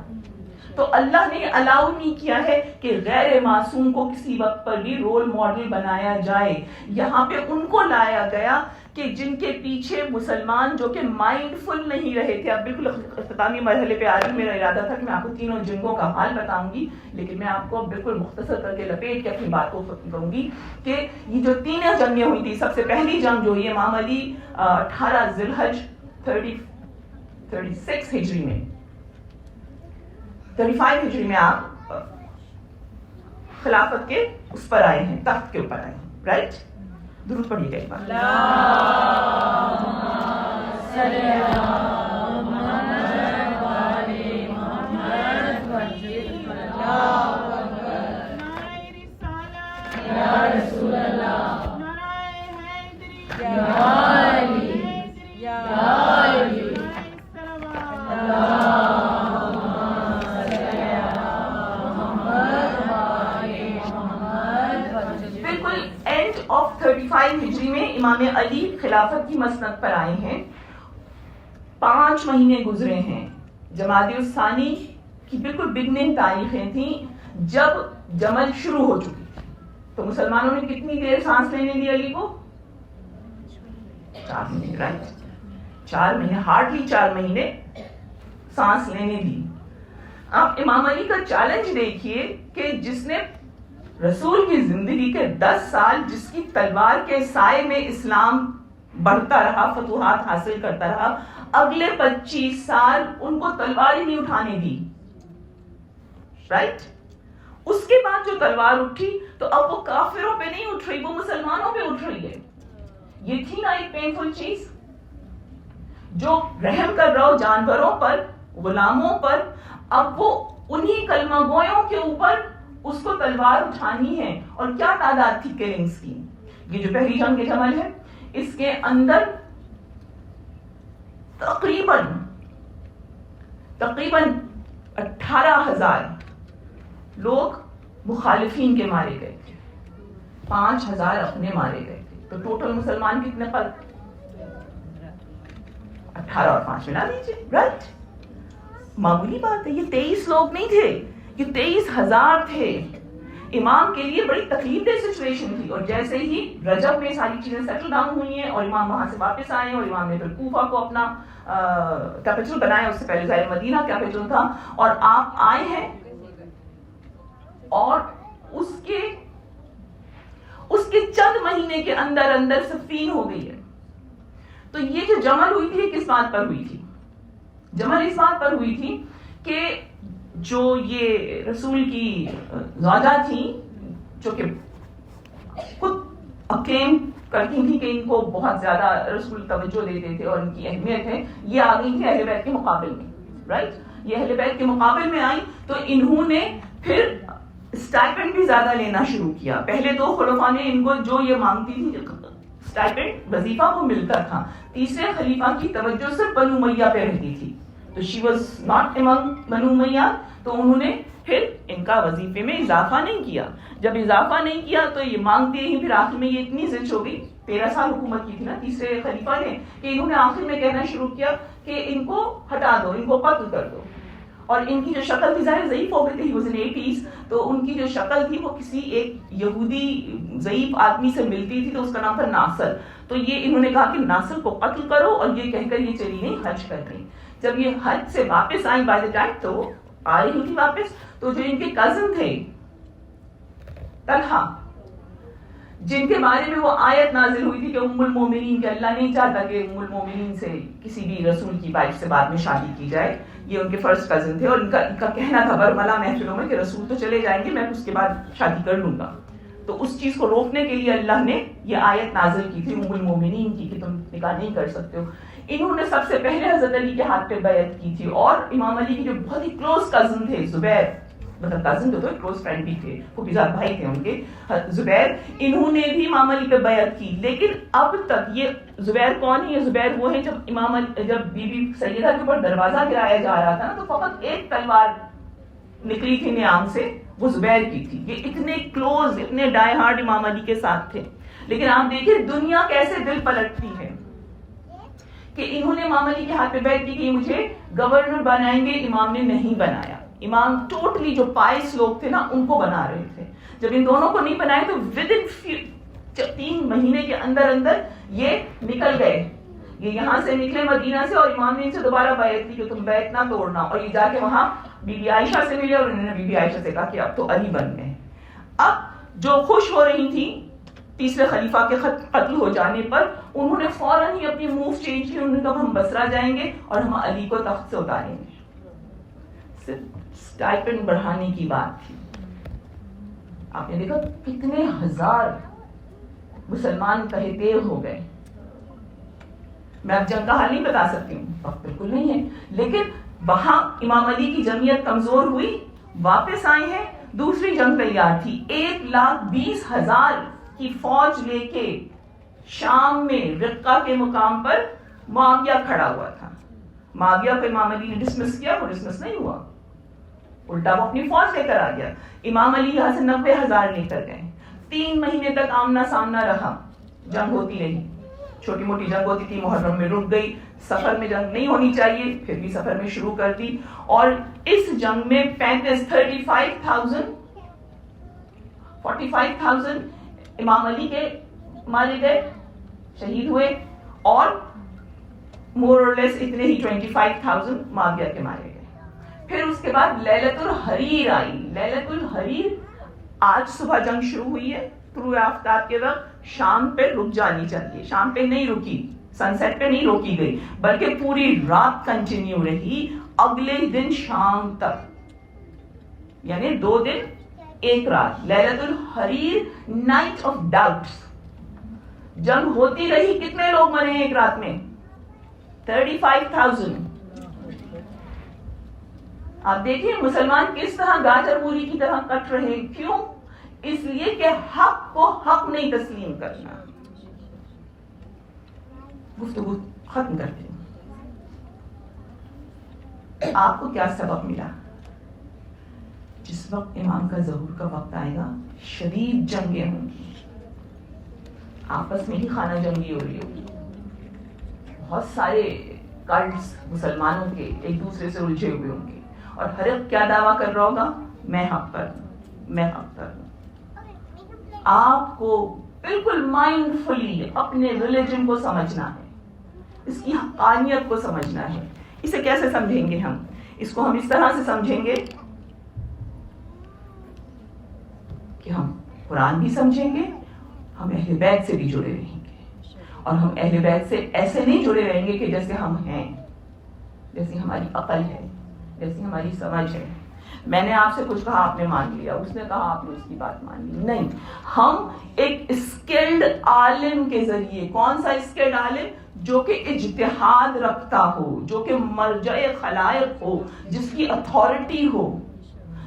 تو اللہ نے الاؤ نہیں کیا ہے کہ غیر معصوم کو کسی وقت پر بھی رول ماڈل بنایا جائے. یہاں پہ ان کو لایا گیا کہ جن کے پیچھے مسلمان جو کہ مائنڈ فل نہیں رہے تھے. اب بالکل اختتامی مرحلے پہ آ رہی, میرا ارادہ تھا کہ میں آپ کو تینوں جنگوں کا حال بتاؤں گی, لیکن میں آپ کو بالکل مختصر کر کے لپیٹ کے اپنی بات کو ختم کروں گی کہ یہ جو 3 جنگیں ہوئی تھی, سب سے پہلی جنگ جو ہوئی امام علی 18 ذی الحج 36 ہجری میں, 35 ہجری میں آپ خلافت کے اس پر آئے ہیں, تخت کے اوپر آئے ہیں, رائٹ. درود پڑھیے گا ایک بار. بالکل اینڈ آف 35 ہجری میں امام علی خلافت کی مسند پر آئے ہیں. 5 مہینے گزرے ہیں. جمادی الثانی کی بالکل بگننگ تاریخیں تھیں جب جمل شروع ہو چکی تھی. تو مسلمانوں نے کتنی دیر سانس لینے دی علی کو؟ 4 مہینے. رائٹ, 4 مہینے, ہارڈلی 4 مہینے سانس لینے دی. آپ امام علی کا چیلنج دیکھیے کہ جس نے رسول کی زندگی کے 10 سال جس کی تلوار کے سائے میں اسلام بڑھتا رہا, فتوحات حاصل کرتا رہا, اگلے 25 سال ان کو تلوار ہی نہیں اٹھانے دی. رائٹ, اس کے بعد جو تلوار اٹھی تو اب وہ کافروں پہ نہیں اٹھ رہی, وہ مسلمانوں پہ اٹھ رہی ہے. یہ تھی نا ایک پینفل چیز. جو رحم کر رہا ہو جانوروں پر, غلاموں پر, اب وہ انہی کلمہ گویوں کے اوپر اس کو تلوار اٹھانی ہے. اور کیا تعداد تھی کلنگز کی. یہ جو پہلی جنگ جمل ہے اس کے اندر تقریباً 18,000 لوگ مخالفین کے مارے گئے تھے, 5,000 اپنے مارے گئے تھے. تو ٹوٹل مسلمان کتنے پر 18 اور 5 ملا دیجیے. رائٹ, معمولی بات ہے. یہ 23 لوگ نہیں تھے, یہ 23,000 تھے. امام کے لیے بڑی تکلیف دہ سچویشن تھی. اور جیسے ہی رجب میں ساری چیزیں سیٹل ڈاؤن ہوئی ہیں اور امام وہاں سے واپس آئے اور امام نے پھر کوفہ کو اپنا کیپٹل بنایا, اس سے پہلے ظاہر مدینہ کیپٹل تھا, اور آپ آئے ہیں اور اس کے چند مہینے کے اندر اندر صفین ہو گئی ہے. تو یہ جو جمل ہوئی تھی کس بات پر ہوئی تھی؟ جمل اس بات پر ہوئی تھی کہ جو یہ رسول کی زوجہ تھیں جو کہ خود اکلیم کرتی تھی کہ ان کو بہت زیادہ رسول توجہ دیتے تھے اور ان کی اہمیت ہے, یہ آ گئی تھی اہل بیت کے مقابل میں. رائٹ, یہ اہل بیت کے مقابل میں آئی تو انہوں نے پھر اسٹائپنڈ بھی زیادہ لینا شروع کیا. پہلے 2 خلفاء نے ان کو جو یہ مانگتی تھی اسٹائپنڈ وظیفہ وہ ملتا تھا. تیسرے خلیفہ کی توجہ صرف بنو امیہ پہ رہتی تھی, تو شی واز ناٹ امنگ بنو امیہ, تو انہوں نے پھر ان کا وظیفے میں اضافہ نہیں کیا. جب اضافہ نہیں کیا تو یہ مانگتے ہی پھر آخر میں یہ اتنی زچ ہو گئی, 13 سال حکومت کی تھی نا تیسرے خلیفہ نے, کہ انہوں نے آخر میں کہنا شروع کیا کہ ان کو ہٹا دو, ان کو قتل کر دو. اور ان کی جو شکل تھی ظاہر ضعیف ہو گئی تھی, وہ 80s, تو ان کی جو شکل تھی وہ کسی ایک یہودی ضعیف آدمی سے ملتی تھی, تو اس کا نام تھا ناصر. تو یہ انہوں نے کہا کہ ناصر کو قتل کرو, اور یہ کہہ کر یہ چلی گئی حج کر گئی. جب یہ حج سے واپس آئی بائی دا ٹائم, تو آ رہی تھی واپس, تو جو ان کے کزن تھے طلحہ, جن کے بارے میں وہ آیت نازل ہوئی تھی کہ ام المومنین, کہ اللہ نہیں چاہتا کہ ام المومنین سے کسی بھی رسول کی وائف سے بعد میں شادی کی جائے, یہ ان کے فرسٹ کزن تھے. اور ان کا کہنا تھا برملا محفلوں میں کہ رسول تو چلے جائیں گے, میں اس کے بعد شادی کر لوں گا. تو اس چیز کو روکنے کے لیے اللہ نے یہ آیت نازل کی تھی ام المومنین کی کہ تم نکاح نہیں کر سکتے ہو. انہوں نے سب سے پہلے حضرت علی کے ہاتھ پہ بیعت کی تھی, اور امام علی کی جو بہت ہی کلوز کزن تھے زبیر, مطلب کزن تو کلوز فرینڈ بھی تھے, پھوپھیزاد بھائی تھے ان کے, زبیر, انہوں نے بھی امام علی پہ بیعت کی. لیکن اب تک یہ زبیر کون ہے؟ یہ زبیر وہ ہے جب امام علی, جب بی بی سیدہ کے اوپر دروازہ گرایا جا رہا تھا نا, تو فقط ایک تلوار نکلی تھی نیام سے, وہ زبیر کی تھی. یہ اتنے کلوز, اتنے ڈائی ہارڈ امام علی کے ساتھ تھے. لیکن آپ دیکھیں دنیا کیسے دل پلٹتی ہے کہ انہوں نے امام علی کے ہاتھ پہ بیعت کی کہ مجھے گورنر بنائیں گے, امام نے نہیں بنایا. امام ٹوٹلی جو پائس لوگ تھے نا ان کو بنا رہے تھے. جب ان دونوں کو نہیں بنائے تو ود ان 3 مہینے کے اندر اندر یہ نکل گئے. یہ یہاں سے نکلے مدینہ سے, اور امام نے ان سے دوبارہ بیعت کی کہ تم بیعت نہ توڑنا. اور یہ جا کے وہاں بی بی عائشہ سے ملے, اور انہوں نے بی بی عائشہ سے کہا کہ اب تو علی بن گئے. اب جو خوش ہو رہی تھی تیسرے خلیفہ کے قتل ہو جانے پر, انہوں نے فوراً ہی اپنی موو چینج کی. انہوں نے کہا ہم بصرہ جائیں گے اور ہم علی کو تخت سے اتاریں گے. اسٹائپنڈ بڑھانے کی بات تھی. آپ نے دیکھا کتنے ہزار مسلمان تہتے ہو گئے. میں اب جنگ کا حال نہیں بتا سکتی ہوں, وقت بالکل نہیں ہے, لیکن وہاں امام علی کی جمعیت کمزور ہوئی, واپس آئے ہیں, دوسری جنگ تیار تھی, 1,20,000 کی فوج لے کے شام میں رقہ کے مقام پر معاویہ کھڑا ہوا تھا. معاویہ کو امام علی نے ڈسمس کیا, وہ ڈسمس نہیں ہوا, الٹا وہ اپنی فوج لے کر آ گیا. امام علی یہاں سے 90,000 لے کر گئے. 3 مہینے تک آمنا سامنا رہا, جنگ ہوتی رہی, چھوٹی موٹی جنگ ہوتی تھی, محرم میں رک گئی, سفر میں جنگ نہیں ہونی چاہیے, پھر بھی سفر میں شروع کر دی, اور اس جنگ میں 45,000 امام علی کے مارے گئے, شہید ہوئے, اور مور اور لیس اتنے ہی 25,000 معاویہ کے مارے گئے. پھر اس کے بعد لیلۃ الحریر آئی. لیلۃ الحریر آج صبح جنگ شروع ہوئی ہے, طلوع آفتاب کے وقت شام پہ رک جانی چاہیے, شام پہ نہیں رکی, سن سیٹ پہ نہیں روکی گئی, بلکہ پوری رات کنٹینیو رہی, اگلے دن شام تک, یعنی 2 دن 1 رات. لیلۃ الحریر, نائٹ آف ڈاؤٹس. جنگ ہوتی رہی, کتنے لوگ مرے ہیں ایک رات میں؟ 35,000. آپ دیکھیں مسلمان کس طرح گاجر مولی کی طرح کٹ رہے. کیوں؟ اس لیے کہ حق کو حق نہیں تسلیم کرنا. گفتگو ختم کرتے ہیں. آپ کو کیا سبق ملا؟ جس وقت امام کا ظہور کا وقت آئے گا, شدید جنگیں ہوں گی, آپس میں ہی خانہ جنگی ہو رہی ہوگی, بہت سارے کلٹس مسلمانوں کے ایک دوسرے سے الجھے ہوئے ہوں گے, اور ہر ایک کیا دعویٰ کر رہا ہوگا؟ میں حق پر ہوں, میں حق پر ہوں. آپ کو بالکل مائنڈ فلی اپنے ریلیجن کو سمجھنا ہے, اس کی حقانیت کو سمجھنا ہے. اسے کیسے سمجھیں گے ہم؟ اس کو ہم اس طرح سے سمجھیں گے کہ ہم قرآن بھی سمجھیں گے, ہم اہل بیت سے بھی جڑے رہیں گے, اور ہم اہل بیت سے ایسے نہیں جڑے رہیں گے کہ جیسے ہم ہیں, جیسی ہماری عقل ہے, جیسی ہماری سمجھ ہے. میں نے آپ سے کچھ کہا, آپ نے مان لیا, اس نے کہا, آپ نے اس کی بات مان لی. نہیں, ہم ایک اسکلڈ عالم کے ذریعے. کون سا اسکلڈ عالم؟ جو کہ اجتہاد رکھتا ہو, جو کہ مرجع خلائق ہو, جس کی اتھارٹی ہو,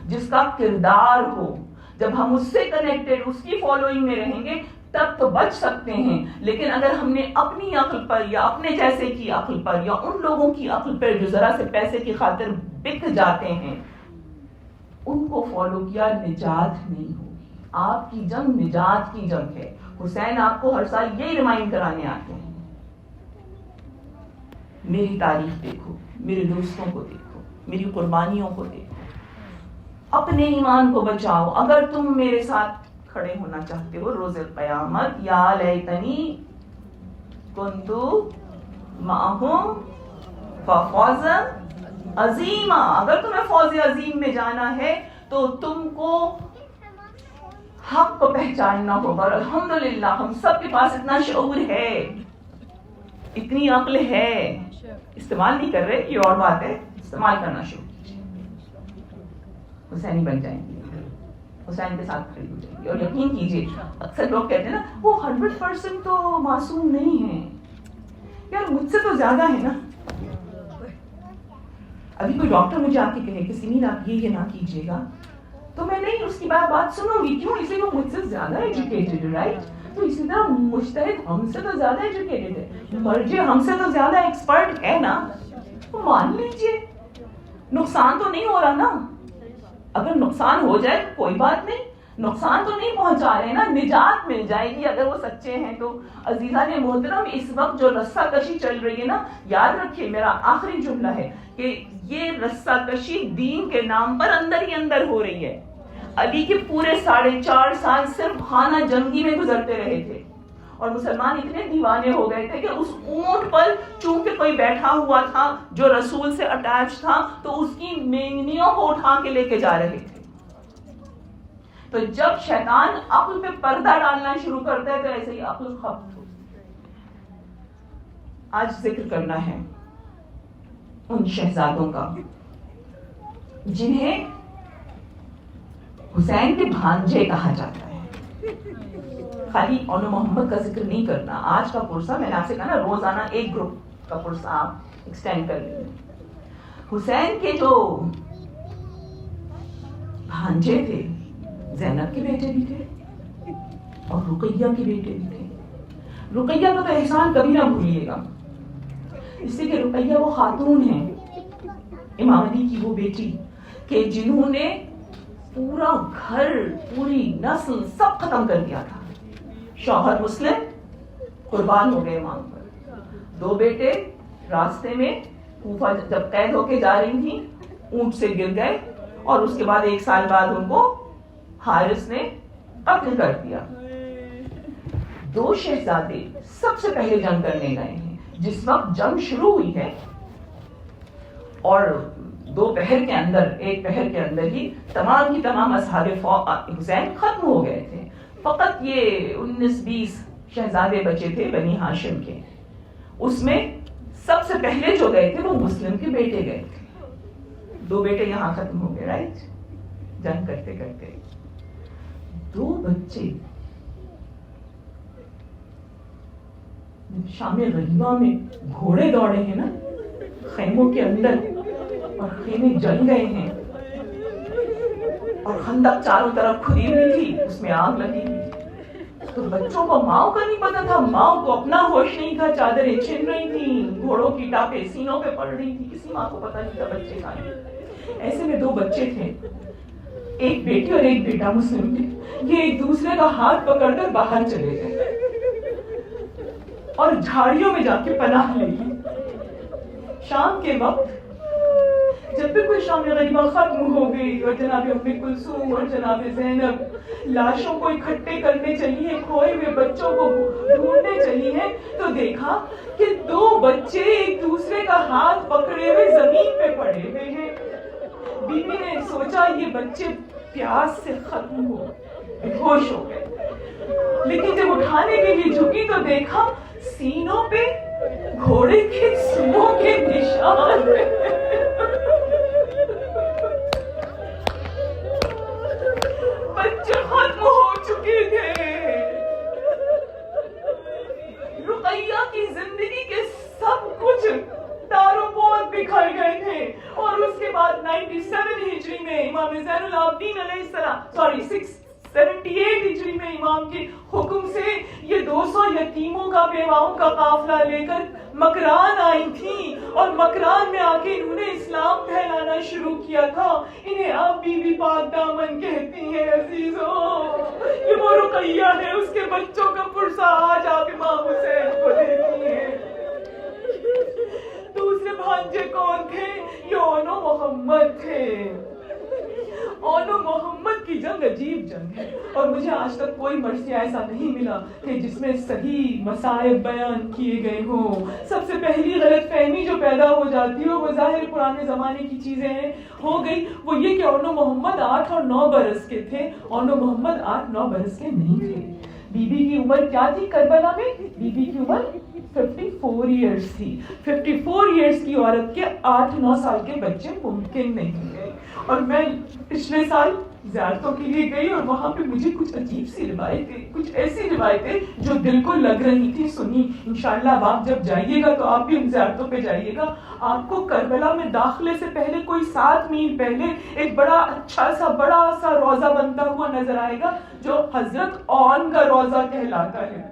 جس کا کردار ہو. جب ہم اس سے کنیکٹڈ, اس کی فالوئنگ میں رہیں گے, تب تو بچ سکتے ہیں. لیکن اگر ہم نے اپنی عقل پر یا اپنے جیسے کی عقل پر یا ان لوگوں کی عقل پر جو ذرا سے پیسے کی خاطر بک جاتے ہیں, ان کو فالو کیا, نجات نہیں ہوگی. آپ کی جنگ نجات کی جنگ ہے. حسین آپ کو ہر سال یہی ریمائنڈ کرانے آتے ہیں, میری تاریخ دیکھو, میرے دوستوں کو دیکھو, میری قربانیوں کو دیکھو, اپنے ایمان کو بچاؤ. اگر تم میرے ساتھ کھڑے ہونا چاہتے ہو روز قیامت, یا لیتنی کنتو معہم ففوزا عظیما, اگر تمہیں فوز عظیم میں جانا ہے تو تم کو حق کو پہچاننا ہوگا. اور الحمدللہ ہم سب کے پاس اتنا شعور ہے, اتنی عقل ہے, استعمال نہیں کر رہے, یہ اور بات ہے, استعمال کرنا شروع کیجیے. حسینی بن جائیں گے, حسین کے ساتھ کھڑی ہو جائیں گے. اور یقین کیجیے, اکثر لوگ کہتے ہیں نا وہ 100% تو معصوم نہیں ہے. یار مجھ سے تو زیادہ ہے نا. ابھی کوئی ڈاکٹر مجھے آ کے کہے کہ سمین آپ یہ نہ کیجیے گا, تو میں نہیں اس کی بات سنوں گی. کیوں؟ اس لیے وہ مجھ سے زیادہ ایجوکیٹڈ ہے, رائٹ؟ تو اسی طرح مجتہد ہم سے تو زیادہ ایجوکیٹڈ ہے, مرجع ہم سے تو زیادہ ایکسپرٹ ہے نا, تو مان لیجیے. نقصان تو نہیں ہو رہا نا. اگر نقصان ہو جائے کوئی بات نہیں, نقصان تو نہیں پہنچا رہے نا, نجات مل جائے گی اگر وہ سچے ہیں تو. عزیزان محترم, اس وقت جو رسہ کشی چل رہی ہے نا, یاد رکھیے میرا آخری جملہ ہے کہ یہ رسہ کشی دین کے نام پر اندر ہی اندر ہو رہی ہے. علی کے پورے 4.5 سال صرف خانہ جنگی میں گزرتے رہے تھے, اور مسلمان اتنے دیوانے ہو گئے تھے کہ اس اونٹ پر چونکہ کوئی بیٹھا ہوا تھا جو رسول سے اٹیچ تھا, تو اس کی مینگنیوں کو اٹھا کے لے کے جا رہے تھے. تو جب شیطان عقل پہ پردہ ڈالنا شروع کرتا ہے تو ایسے ہی عقل خبت ہو. آج ذکر کرنا ہے ان شہزادوں کا جنہیں حسین کے بھانجے کہا جاتا ہے. خالی اونو محمد کا ذکر نہیں کرنا. آج کا پرسہ میں نے آپ سے کہا نا روزانہ ایک گروپ کا پرسہ آپ ایکسٹینڈ کر لیں. حسین کے جو بھانجے تھے زینب کے بیٹے بھی تھے اور رقیہ کے بیٹے بھی تھے. رقیہ کا تو احسان کبھی نہ بھولیے گا, اس لیے کہ رقیہ وہ خاتون ہیں امام علی کی وہ بیٹی کہ جنہوں نے پورا گھر پوری نسل سب ختم کر دیا تھا. شوہر مسلم قربان ہو گئے امام پر. 2 بیٹے راستے میں کوفہ جب قید ہو کے جا رہی تھیں اونٹ سے گر گئے اور اس کے بعد 1 سال بعد ان کو حارث نے قتل کر دیا. 2 شہزادے سب سے پہلے جنگ کرنے گئے ہیں. جس وقت جنگ شروع ہوئی ہے اور 2 پہر کے اندر 1 پہر کے اندر ہی تمام کی تمام اصحاب حسین ختم ہو گئے تھے. فقط یہ 19-20 شہزادے بچے تھے بنی ہاشم کے. اس میں سب سے پہلے جو گئے تھے وہ مسلم کے بیٹے گئے تھے. 2 بیٹے یہاں ختم ہو گئے رائٹ جنگ کرتے کرتے. 2 بچے شام غریبہ میں گھوڑے دوڑے ہیں نا خیموں کے اندر اور خیمے جل گئے ہیں اور خندق چاروں طرف کھدی ہوئی تھی, اس میں آگ لگی ہوئی تھی. تو بچوں کو ماؤں کا نہیں پتا تھا, ماؤں کو اپنا ہوش نہیں تھا, چادریں چھن رہی تھیں, گھوڑوں کی ٹاپیں سینوں پہ پڑ رہی تھی, کسی ماں کو پتا نہیں تھا بچے کا نہیں. ایسے میں 2 بچے تھے, ایک بیٹی اور ایک بیٹا مسلم تھے. یہ ایک دوسرے کا ہاتھ پکڑ کر باہر چلے گئے اور جھاڑیوں میں جا کے پناہ لے لی. شام کے وقت جب بھی کوئی شام غریبہ ختم ہو گئی اور جناب ام کلثوم اور جناب زینب لاشوں کو اکٹھے کرنے چلی ہیں, کھوئے ہوئے بچوں کو ڈھونڈنے چلی ہیں, تو دیکھا کہ 2 بچے ایک دوسرے کا ہاتھ پکڑے ہوئے زمین پہ پڑے ہوئے ہیں. بی بی نے سوچا یہ بچے پیاس سے ختم ہو بے ہوش ہو گئے, لیکن جب اٹھانے کے لیے جھکی تو دیکھا سینوں پہ گھوڑے کے سوؤں کے نشان. بچے ختم ہو چکے تھے. رقیہ کی زندگی کے سب کچھ تاروں پود بکھر گئے تھے. اور اس کے بعد 97 ہجری میں امام زین العابدین علیہ السلام 78 ہجری میں امام کے حکم سے یہ 200 یتیموں کا بیواؤں کا قافلہ لے کر مکران آئی تھیں اور مکران میں آ کے انہوں نے اسلام پھیلانا شروع کیا تھا. انہیں آپ بی بی پاک دامن کہتی ہیں عزیزوں. یہ وہ رقیہ ہے, اس کے بچوں کا پرسہ آج آپ امام حسین کو دیتی ہیں. دوسرے بھانجے کون تھے؟ یہ اونو محمد تھے. اونو محمد کی جنگ عجیب جنگ ہے اور مجھے آج تک کوئی مرثیہ ایسا نہیں ملا کہ جس میں صحیح مسائب بیان کیے گئے ہوں. سب سے پہلی غلط فہمی جو پیدا ہو جاتی ہے وہ ظاہر پرانے زمانے کی چیزیں ہو گئی. وہ یہ کہ اونو محمد 8 اور 9 برس کے تھے. اونو محمد 8-9 برس کے نہیں تھے. بی بی کی عمر کیا تھی کربلا میں؟ بی بی کی عمر 54 ایئرس تھی. 54 ایئرس کی عورت کے 8-9 سال کے بچے ممکن نہیں ہے. اور میں پچھلے سال زیارتوں کے لیے گئی اور وہاں پہ مجھے کچھ عجیب سی روایتیں, کچھ ایسی روایتیں جو دل کو لگ رہی تھی سنی. انشاءاللہ اب آپ جب جائیے گا تو آپ بھی ان زیارتوں پہ جائیے گا. آپ کو کربلا میں داخلے سے پہلے کوئی 7 میل پہلے ایک بڑا سا روضہ بنتا ہوا نظر آئے گا جو حضرت اون کا روضہ کہلاتا ہے.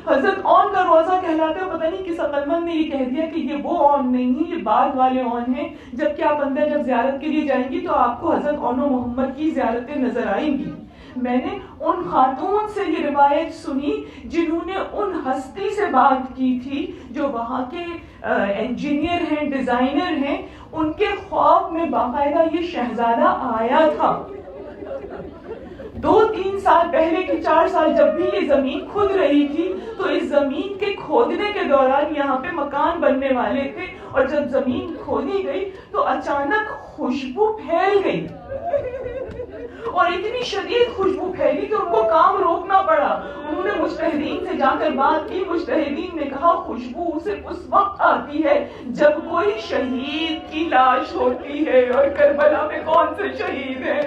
حضرت اون کا روضہ کہلاتا ہے. پتہ نہیں کس عقلمند نے یہ کہہ دیا کہ یہ وہ اون نہیں ہے, یہ بعد والے اون ہیں. جبکہ آپ اندر جب زیارت کے لیے جائیں گی تو آپ کو حضرت اونو محمد کی زیارتیں نظر آئیں گی. میں نے ان خاتون سے یہ روایت سنی جنہوں نے ان ہستی سے بات کی تھی جو وہاں کے انجینئر ہیں, ڈیزائنر ہیں. ان کے خواب میں باقاعدہ یہ شہزادہ آیا تھا. 2-3 سال پہلے کی 4 سال جب بھی یہ زمین کھود رہی تھی تو اس زمین کے کھودنے کے دوران یہاں پہ مکان بننے والے تھے. اور جب زمین کھودی گئی تو اچانک خوشبو پھیل گئی اور اتنی شدید خوشبو پھیلی کہ ان کو کام روکنا پڑا. انہوں نے مجتہدین سے جا کر بات کی. مجتہدین نے کہا خوشبو صرف اس وقت آتی ہے جب کوئی شہید کی لاش ہوتی ہے. اور کربلا میں کون سے شہید ہیں؟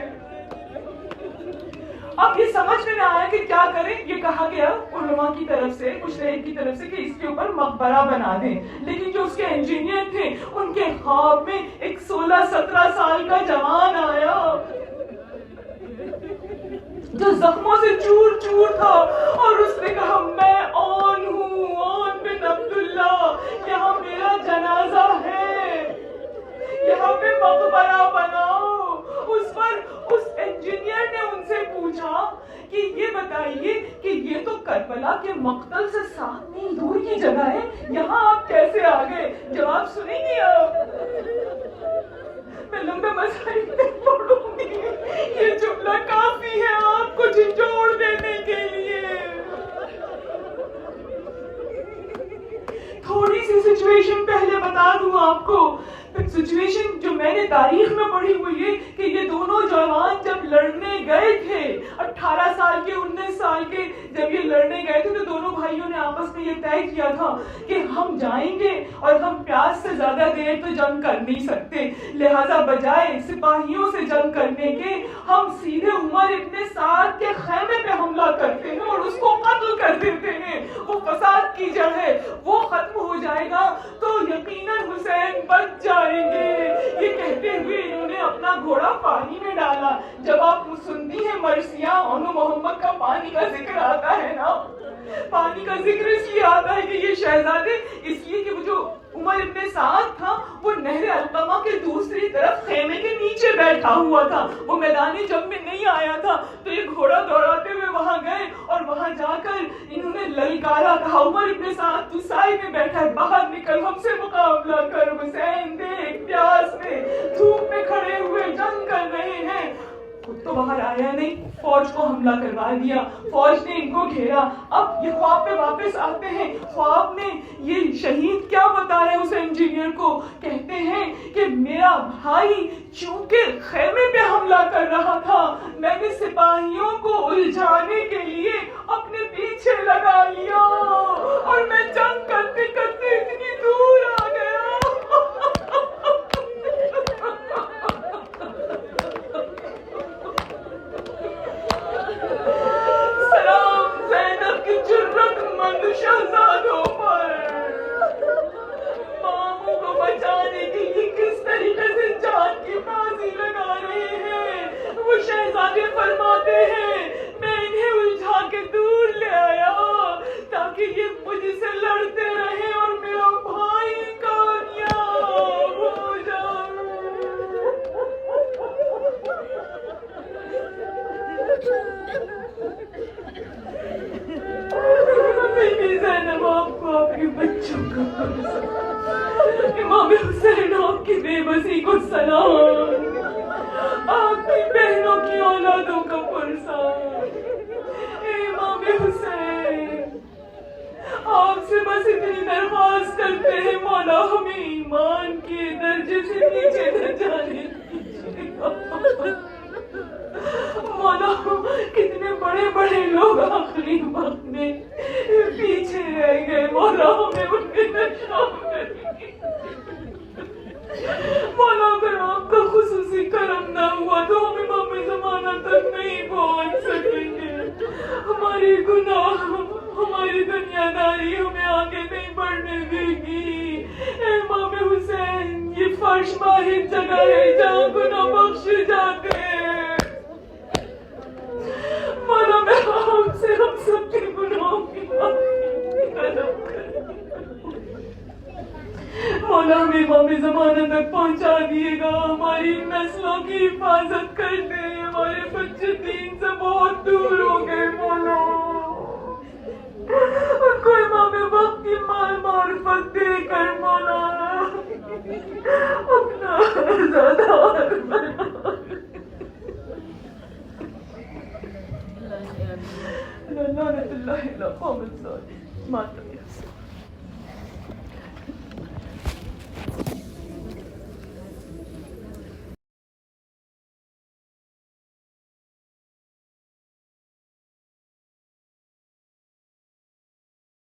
اب یہ سمجھ میں نہ آیا کہ کیا کریں. یہ کہا گیا علماء کی طرف سے, مجتہد کی طرف سے, کہ اس کے اوپر مقبرہ بنا دیں. لیکن جو اس کے انجینئر تھے ان کے خواب میں ایک 16-17 سال کا جوان آیا جو زخموں سے چور چور تھا, اور اس نے کہا میں آن ہوں, آن بن عبداللہ, یہاں میرا جنازہ ہے, یہاں پہ مقبرہ بناؤ. اس پر اس انجینئر نے ان سے پوچھا کہ یہ بتائیے کہ یہ تو کربلا کے مقتل سے 7 میل دور کی جگہ ہے, یہاں آپ کیسے آ گئے؟ جواب سنیں گے آپ؟ میں لمبے مسائل نہیں پڑھوں گی, یہ جملہ کافی ہے آپ کو جھنجھوڑ دینے کے لیے. تھوڑی سی سچویشن پہلے بتا دوں آپ کو. سچویشن جو میں نے تاریخ میں پڑھی ہوئی ہے کہ یہ دونوں جوان جب لڑنے گئے تھے, 18 سال کے 19 سال کے جب یہ لڑنے گئے تھے, تو دونوں بھائیوں نے آپس میں یہ طے کیا تھا کہ ہم جائیں گے اور ہم پیاس سے زیادہ دیر تو جنگ کر نہیں سکتے, لہذا بجائے سپاہیوں سے جنگ کرنے کے ہم سیدھے عمر ابن سعد کے خیمے پہ حملہ کرتے ہیں اور اس کو قتل کر دیتے ہیں. وہ فساد کی جڑ ہے, وہ ختم ہو جائے گا تو یقیناً حسین بچ جائیں گے. یہ کہتے ہوئے انہوں نے اپنا گھوڑا پانی میں ڈالا. جب آپ سنتی ہیں مرثیہ, انو محمد کا پانی کا ذکر آتا ہے نا, پانی کا ذکر اس لیے آتا ہے کہ یہ شہزادے, اس لیے کہ وہ جو عمر ابن سعد تھا وہ نہر القمہ کے دوسری طرف خیمے کے نیچے بیٹھا ہوا تھا, وہ میدان جنگ میں نہیں آیا تھا. تو یہ گھوڑا دوڑاتے ہوئے وہاں گئے اور وہاں جا کر انہوں نے للکارا, کہا عمر ابن سعد تو سائے میں بیٹھا ہے, باہر نکل, ہم سے مقابلہ کر. حسین دیکھ پیاس میں دھوپ میں کھڑے ہوئے جنگ کر رہے ہیں, خود تو باہر آیا نہیں, فوج کو حملہ کروا دیا, فوج نے ان کو گھیرا. اب یہ خواب پہ واپس آتے ہیں. خواب میں یہ شہید کیا بتا رہے ہیں اس انجینئر کو, کہتے ہیں کہ میرا بھائی چونکہ خیمے پہ حملہ کر رہا تھا, میں نے سپاہیوں کو الجھانے کے لیے اپنے پیچھے لگا لیا اور میں جنگ کرتے کرتے اتنی دور آ گیا. شہزادوں پر ماموں کو بچانے کے لیے کس طریقے سے جان کی بازی لگا رہے ہیں. وہ شہزادے فرماتے ہیں میں انہیں الجھا کے دور لے آیا تاکہ یہ مجھ سے لڑتے رہے اور میرا بھائی کامیاب ہو جائے. زینب آپ کو آپ کے بچوں کا امام حسین آپ کی بے بسی کو سلام, آپ کی بہنوں کی اولادوں کا پرسان. امام حسین آپ سے بس اتنی درخواست کرتے ہیں, مولا ہمیں ایمان کے درجے سے نیچے نہ جانے دیجیے. مولا کتنے بڑے بڑے لوگ آخری وقت میں پیچھے رہ گئے, مولا ہمیں ان کے نشان مولا اگر آپ کا خصوصی کرم نہ ہوا تو ہم امام زمانہ تک نہیں پہنچ سکیں گے. ہماری گناہ, ہماری دنیا داری ہمیں آگے نہیں بڑھنے دے گی. امام حسین یہ فرش واحد جگہ ہے جہاں گناہ بخشے جاتے ہیں. مولا میں آپ سے ہم سب کے گناہوں کی معافی طلب کروں. مولا ہمیں امام زمانہ تک پہنچا دیے گا, ہماری نسلوں کی حفاظت کرتے ہیں. ہمارے بچے دین سے بہت دور ہو گئے مولا, ان کو امام وقت کی معرفت دے کر مولا اپنا عزادار بنا. لعنت اللہ علی قوم الظالمین.